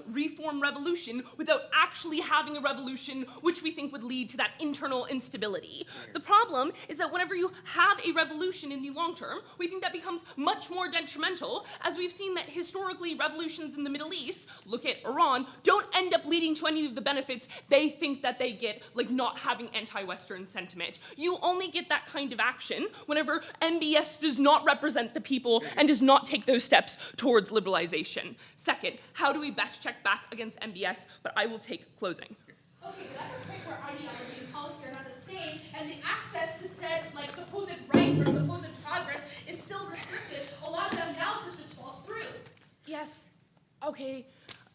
reform revolution without actually having a revolution, which we think would lead to that internal instability. The problem is that whenever you have a revolution in the long term, we think that becomes much more detrimental, as we've seen that historically revolutions in the Middle East, look at Iran, don't end up leading to any of the benefits they think that they get, like not having anti-Western sentiment. You only get that kind of action whenever MBS does not represent the people and does not take those steps towards liberalization. Second, how do we best check back against MBS? But I will take closing. Okay, but that's a point where ideology and policy are not the same, and the access to said, supposed rights or supposed progress is still restricted. A lot of that analysis just falls through. Yes, okay,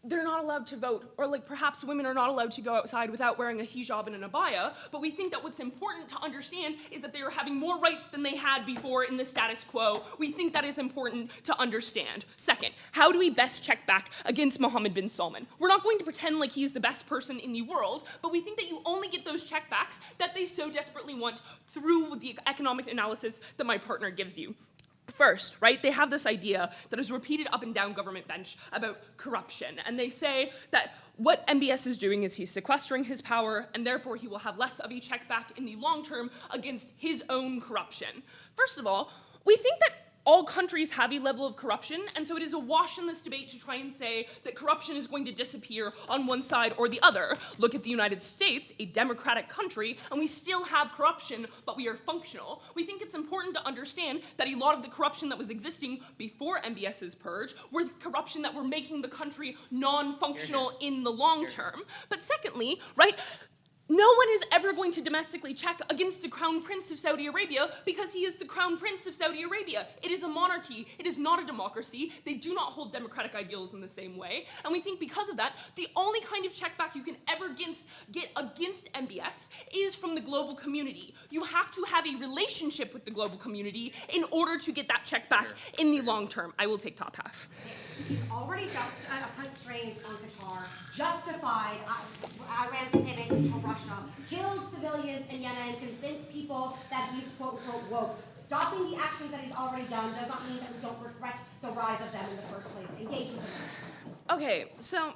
they're not allowed to vote, or perhaps women are not allowed to go outside without wearing a hijab and an abaya, but we think that what's important to understand is that they are having more rights than they had before in the status quo. We think that is important to understand. Second, how do we best check back against Mohammed bin Salman? We're not going to pretend like he's the best person in the world, but we think that you only get those checkbacks that they so desperately want through the economic analysis that my partner gives you. First, right, they have this idea that is repeated up and down government bench about corruption. And they say that what MBS is doing is he's sequestering his power, and therefore he will have less of a check back in the long term against his own corruption. First of all, we think that all countries have a level of corruption, and so it is a wash in this debate to try and say that corruption is going to disappear on one side or the other. Look at the United States, a democratic country, and we still have corruption, but we are functional. We think it's important to understand that a lot of the corruption that was existing before MBS's purge were corruption that were making the country non-functional in the long term. But secondly, right, no one is ever going to domestically check against the Crown Prince of Saudi Arabia because he is the Crown Prince of Saudi Arabia. It is a monarchy. It is not a democracy. They do not hold democratic ideals in the same way. And we think because of that, the only kind of check back you can ever get against MBS is from the global community. You have to have a relationship with the global community in order to get that check back in the long term. I will take top half. He's already just put strains on Qatar, justified Iran's payment to Russia, killed civilians in Yemen, convinced people that he's quote unquote woke. Stopping the actions that he's already done does not mean that we don't regret the rise of them in the first place. Engage with them. Okay, so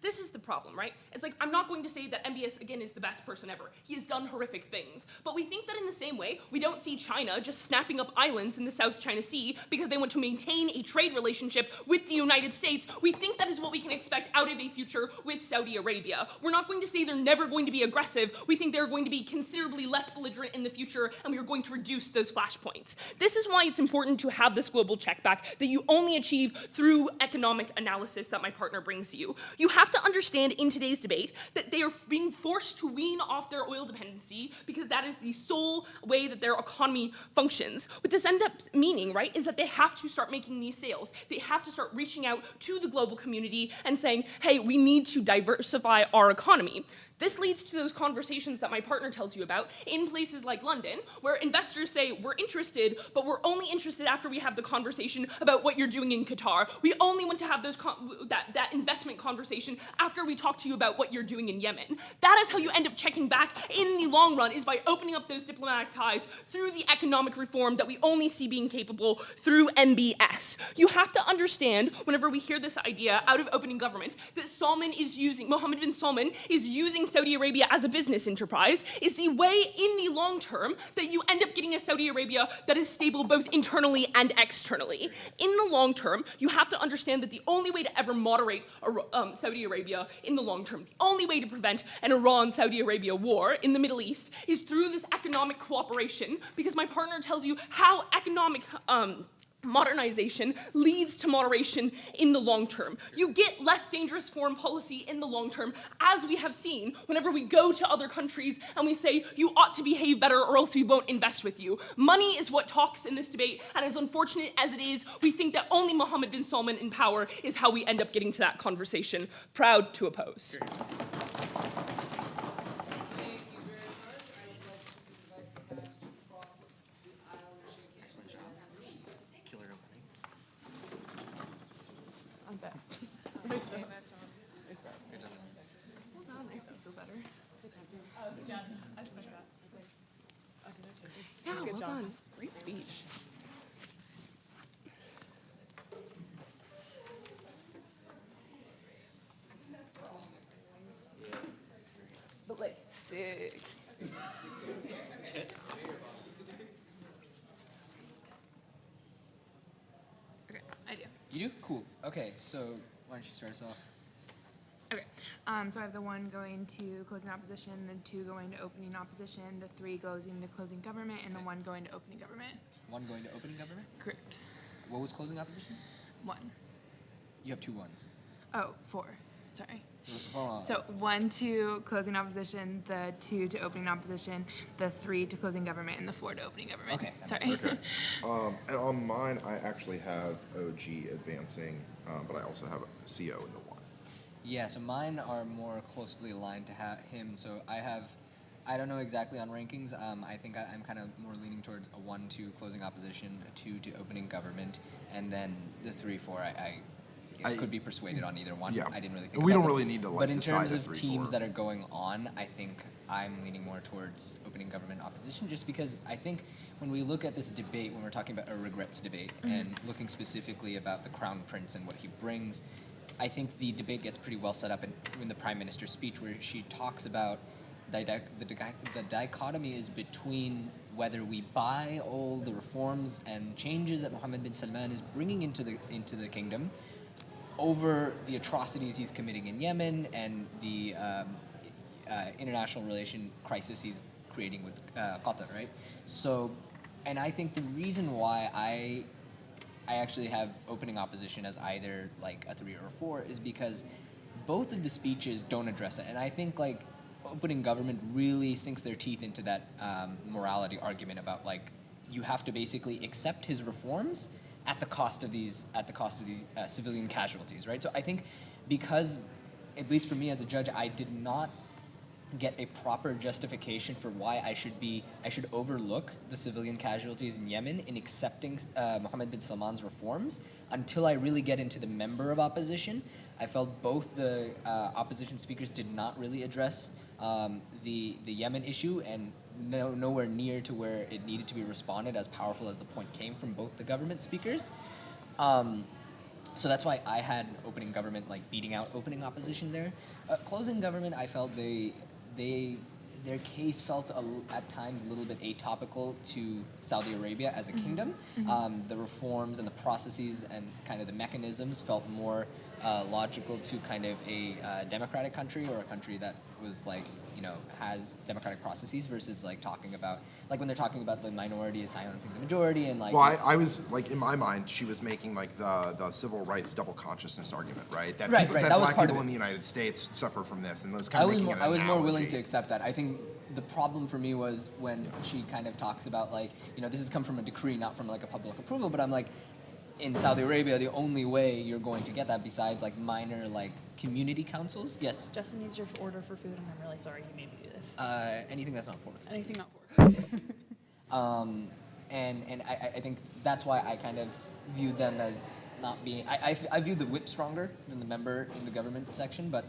this is the problem, right? It's like, I'm not going to say that MBS, again, is the best person ever. He has done horrific things. But we think that in the same way, we don't see China just snapping up islands in the South China Sea because they want to maintain a trade relationship with the United States. We think that is what we can expect out of a future with Saudi Arabia. We're not going to say they're never going to be aggressive. We think they're going to be considerably less belligerent in the future, and we are going to reduce those flashpoints. This is why it's important to have this global check back that you only achieve through economic analysis that my partner brings you. You have to understand in today's debate that they are being forced to wean off their oil dependency because that is the sole way that their economy functions. What this ends up meaning, right, is that they have to start making these sales. They have to start reaching out to the global community and saying, hey, we need to diversify our economy. This leads to those conversations that my partner tells you about in places like London, where investors say, we're interested, but we're only interested after we have the conversation about what you're doing in Qatar. We only want to have those that investment conversation after we talk to you about what you're doing in Yemen. That is how you end up checking back in the long run, is by opening up those diplomatic ties through the economic reform that we only see being capable through MBS. You have to understand, whenever we hear this idea out of opening government, that Mohammed bin Salman is using Saudi Arabia as a business enterprise, is the way in the long term that you end up getting a Saudi Arabia that is stable both internally and externally. In the long term, you have to understand that the only way to ever moderate Saudi Arabia in the long term, the only way to prevent an Iran-Saudi Arabia war in the Middle East is through this economic cooperation, because my partner tells you how economic modernization leads to moderation in the long term. You get less dangerous foreign policy in the long term, as we have seen whenever we go to other countries and we say, you ought to behave better or else we won't invest with you. Money is what talks in this debate, and as unfortunate as it is, we think that only Mohammed bin Salman in power is how we end up getting to that conversation. Proud to oppose. Yeah, well done. Great speech. But like, sick. Okay, I do. You do? Cool. Okay, so why don't you start us off? Okay, so I have the 1 going to closing opposition, the 2 going to opening opposition, the 3 goes into closing government, and the 1 going to opening government. 1 going to opening government? Correct. What was closing opposition? 1. You have 2 ones. Oh, 4. Sorry. Hold on. So 1 to closing opposition, the 2 to opening opposition, the 3 to closing government, and the 4 to opening government. Okay. Sorry. Okay. And on mine, I actually have OG advancing, but I also have CO in the 1. Yeah, so mine are more closely aligned to him. So I don't know exactly on rankings. I think I'm kind of more leaning towards a 1 to closing opposition, a 2 to opening government, and then the 3, 4. I could be persuaded on either one. Yeah. I didn't really think. We about don't them. really need to But in decide terms a of 3, teams 4. that are going on, I think I'm leaning more towards opening government opposition, just because I think when we look at this debate, when we're talking about a regrets debate, and looking specifically about the Crown Prince and what he brings, I think the debate gets pretty well set up in the Prime Minister's speech, where she talks about the dichotomy is between whether we buy all the reforms and changes that Mohammed bin Salman is bringing into the kingdom, over the atrocities he's committing in Yemen and the international relation crisis he's creating with Qatar, right? So, and I think the reason why I actually have opening opposition as either like a 3 or a 4 is because both of the speeches don't address it. And I think like opening government really sinks their teeth into that morality argument about like you have to basically accept his reforms at the cost of these civilian casualties, right? So I think because, at least for me as a judge, I did not get a proper justification for why I should overlook the civilian casualties in Yemen in accepting Mohammed bin Salman's reforms until I really get into the member of opposition. I felt both the opposition speakers did not really address the Yemen issue, and nowhere near to where it needed to be responded, as powerful as the point came from both the government speakers. So that's why I had opening government like beating out opening opposition there. Closing government, I felt their case felt at times a little bit atopical to Saudi Arabia as a kingdom. The reforms and the processes and kind of the mechanisms felt more logical to kind of a democratic country, or a country that was like, you know, has democratic processes, versus like talking about, like when they're talking about the minority is silencing the majority and like. Well, I was like, in my mind, she was making like the civil rights double consciousness argument, right? That Right, people, right, that that was black part people of in it. the United States suffer from this, and those I kind of was making more, an I was more willing analogy. to accept that. I think the problem for me was when she kind of talks about like, you know, this has come from a decree, not from like a public approval, but I'm like, in Saudi Arabia, the only way you're going to get that, besides like minor like community councils. Yes. Justin needs your order for food, and I'm really sorry you made me do this. Anything that's not pork. Anything not pork. And I think that's why I kind of viewed them as not being. I view the whip stronger than the member in the government section, but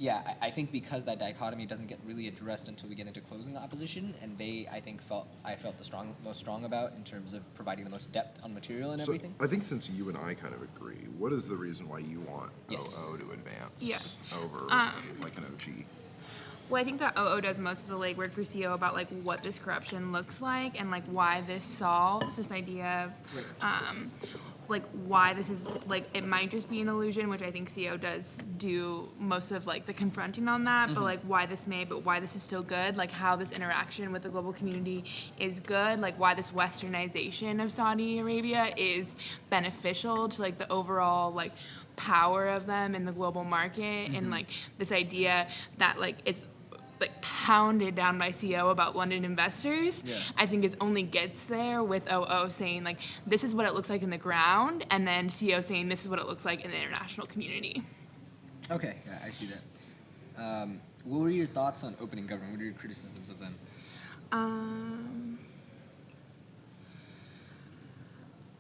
yeah, I think because that dichotomy doesn't get really addressed until we get into closing the opposition, and I felt the most strong about in terms of providing the most depth on material and everything. I think since you and I kind of agree, what is the reason why you want Yes. OO to advance over like an OG? Well, I think that OO does most of the legwork for CO about like what this corruption looks like and like why this solves this idea of like why this is like it might just be an illusion, which I think CO does do most of like the confronting on that, but like why this is still good, like how this interaction with the global community is good, like why this westernization of Saudi Arabia is beneficial to like the overall like power of them in the global market, and like this idea that like it's like pounded down by CO about London investors, I think it only gets there with OO saying like this is what it looks like in the ground, and then CO saying this is what it looks like in the international community. Okay, yeah, I see that. What were your thoughts on opening government? What are your criticisms of them?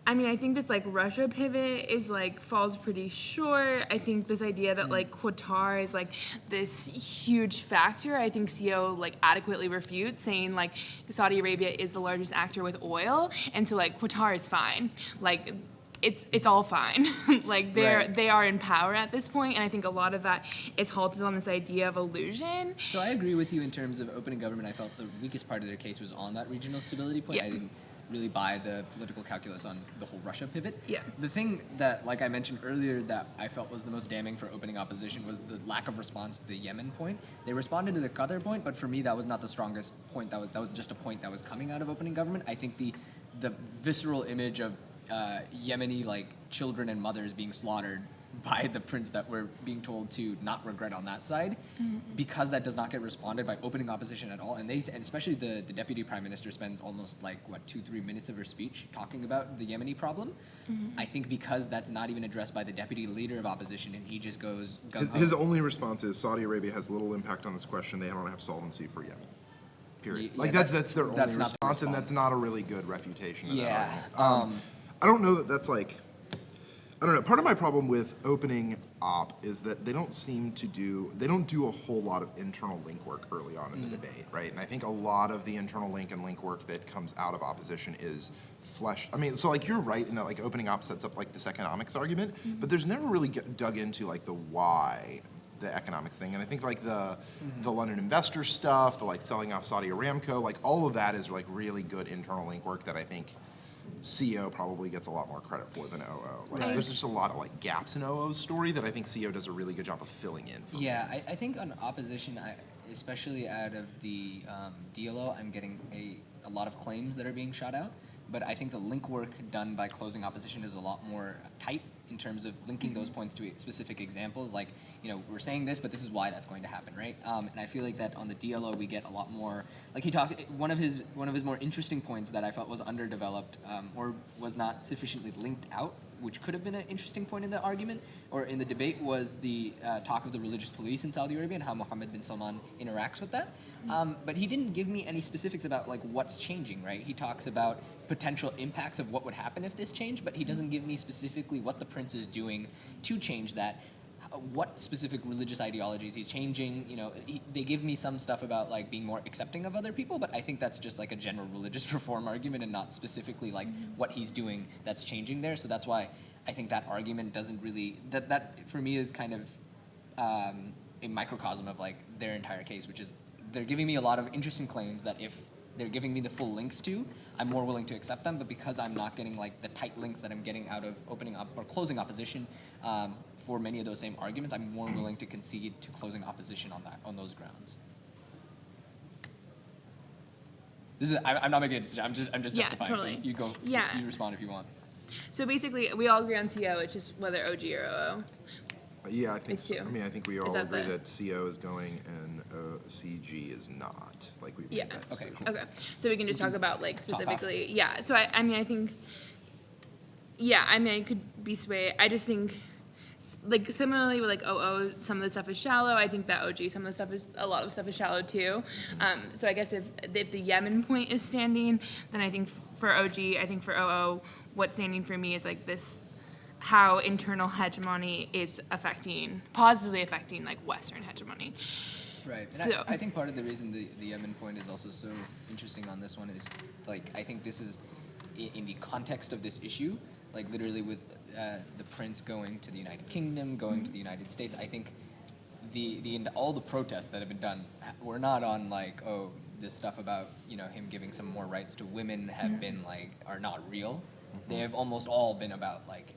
I mean, I think this like Russia pivot is like falls pretty short. I think this idea that like Qatar is like this huge factor, I think CO like adequately refutes, saying like Saudi Arabia is the largest actor with oil, and so like Qatar is fine. Like it's all fine. Like they are in power at this point, and I think a lot of that is halted on this idea of illusion. So I agree with you in terms of opening government. I felt the weakest part of their case was on that regional stability point. Yeah. I didn't really buy the political calculus on the whole Russia pivot. Yeah. The thing that, like I mentioned earlier, that I felt was the most damning for opening opposition was the lack of response to the Yemen point. They responded to the Qatar point, but for me that was not the strongest point. That was just a point that was coming out of opening government. I think the visceral image of Yemeni like children and mothers being slaughtered by the prince that we're being told to not regret on that side, because that does not get responded by opening opposition at all, and especially the deputy prime minister spends almost like 2-3 minutes of her speech talking about the Yemeni problem. I think because that's not even addressed by the deputy leader of opposition, and he just goes gung-ho. His only response is Saudi Arabia has little impact on this question. They don't have solvency for Yemen. Period. Yeah, Like that's their only response, and that's response. not a really good refutation of that Yeah. argument. I don't know that that's like. I don't know. Part of my problem with opening op is that they don't do a whole lot of internal link work early on in the debate, right? And I think a lot of the internal link and link work that comes out of opposition is I mean, so like you're right in that like opening op sets up like this economics argument, but there's never really dug into like the why the economics thing. And I think like the London investor stuff, the like selling off Saudi Aramco, like all of that is like really good internal link work that I think CO probably gets a lot more credit for than OO. Like, there's just a lot of like gaps in OO's story that I think CO does a really good job of filling in. I think on opposition, especially out of the DLO, I'm getting a lot of claims that are being shot out. But I think the link work done by closing opposition is a lot more tight in terms of linking those points to specific examples. Like, you know, we're saying this, but this is why that's going to happen, right? And I feel like that on the DLO we get a lot more. Like he talked, one of his more interesting points that I felt was underdeveloped or was not sufficiently linked out, which could have been an interesting point in the argument or in the debate, was the talk of the religious police in Saudi Arabia and how Mohammed bin Salman interacts with that. But he didn't give me any specifics about like what's changing, right? He talks about potential impacts of what would happen if this changed, but he doesn't give me specifically what the prince is doing to change that, what specific religious ideologies he's changing. You know, they give me some stuff about like being more accepting of other people, but I think that's just like a general religious reform argument and not specifically like what he's doing that's changing there. So that's why I think that argument doesn't really, that for me is kind of a microcosm of like their entire case, which is they're giving me a lot of interesting claims that if they're giving me the full links to, I'm more willing to accept them. But because I'm not getting like the tight links that I'm getting out of opening up or closing opposition for many of those same arguments, I'm more willing to concede to closing opposition on those grounds. I'm not making a decision. I'm just justifying. Totally. So you go. Yeah. You respond if you want. So basically, we all agree on CO. It's just whether OG or OO. Yeah, I think. It's two. I mean, I think we all that agree the- that CO is going and CG is not. Like we Yeah. made that Okay. decision. Okay. So we can just talk about like Top half. specifically. Yeah. So I mean, I think. Yeah. I mean, I could be swayed. I just think. Like similarly with like OO, some of the stuff is shallow. I think that OG, a lot of stuff is shallow too. So I guess if the Yemen point is standing, then I think for OG, I think for OO, what's standing for me is like this, how internal hegemony is positively affecting like Western hegemony. Right. And So- I think part of the reason the Yemen point is also so interesting on this one is, like, I think this is in the context of this issue, like literally with the prince going to the United Kingdom, going to the United States. I think all the protests that have been done were not on like, oh, this stuff about, you know, him giving some more rights to women have been like, are not real. They have almost all been about like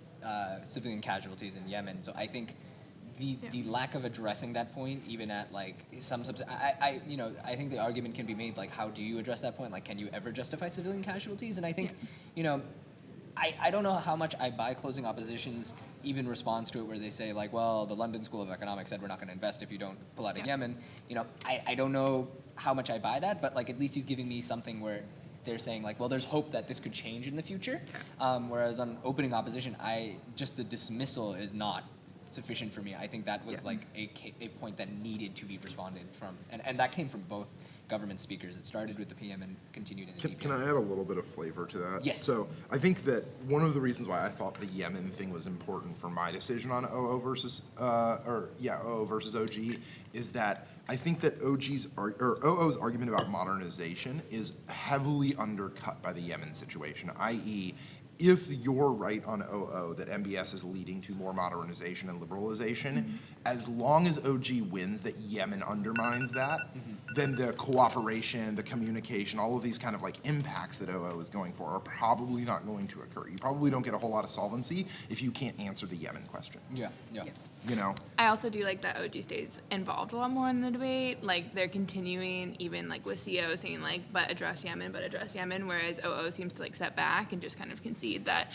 civilian casualties in Yemen. So I think the lack of addressing that point, even at like some I think the argument can be made like, how do you address that point? Like, can you ever justify civilian casualties? And I think, you know, I don't know how much I buy closing opposition's even response to it, where they say like, well, the London School of Economics said we're not going to invest if you don't pull out of Yemen. You know, I don't know how much I buy that, but like at least he's giving me something where they're saying like, well, there's hope that this could change in the future. Whereas on opening opposition, just the dismissal is not sufficient for me. I think that was like a point that needed to be responded from, and that came from both government speakers. It started with the PM and continued in the DPM. Can I add a little bit of flavor to that? Yes. So I think that one of the reasons why I thought the Yemen thing was important for my decision on OO versus OG is that I think that OO's argument about modernization is heavily undercut by the Yemen situation, i.e., if you're right on OO that MBS is leading to more modernization and liberalization, as long as OG wins that Yemen undermines that, then the cooperation, the communication, all of these kind of like impacts that OO is going for are probably not going to occur. You probably don't get a whole lot of solvency if you can't answer the Yemen question. Yeah. You know? I also do like that OG stays involved a lot more in the debate. Like they're continuing, even like with CO saying like, but address Yemen, whereas OO seems to like step back and just kind of concede that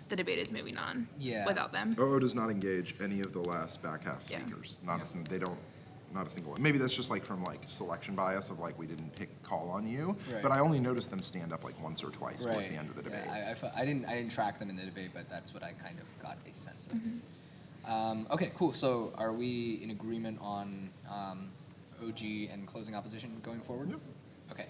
the debate is moving on without them. OO does not engage any of the last back half speakers. Not a single one. Maybe that's just like from like selection bias of like we didn't call on you. Right. But I only noticed them stand up like once or twice towards the end of the debate. Yeah, I didn't track them in the debate, but that's what I kind of got a sense of. Okay, cool. So are we in agreement on OG and closing opposition going forward? Yep. Okay.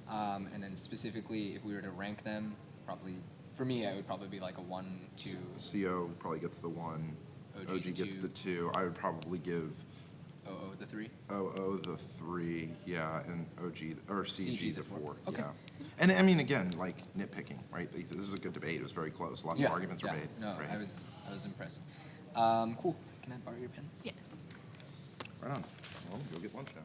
And then specifically, if we were to rank them, probably For me, it would probably be like a 1, 2. CO probably gets the 1. OG OG gets two. the 2. I would probably give OO the 3. OO the 3, yeah, and OG or CG the 4. Okay. Yeah. And I mean, again, like nitpicking, right? This is a good debate. It was very close. Lots of arguments were made. No, right? I was impressed. Cool. Can I borrow your pen? Yes. Right on. Well, go get lunch now.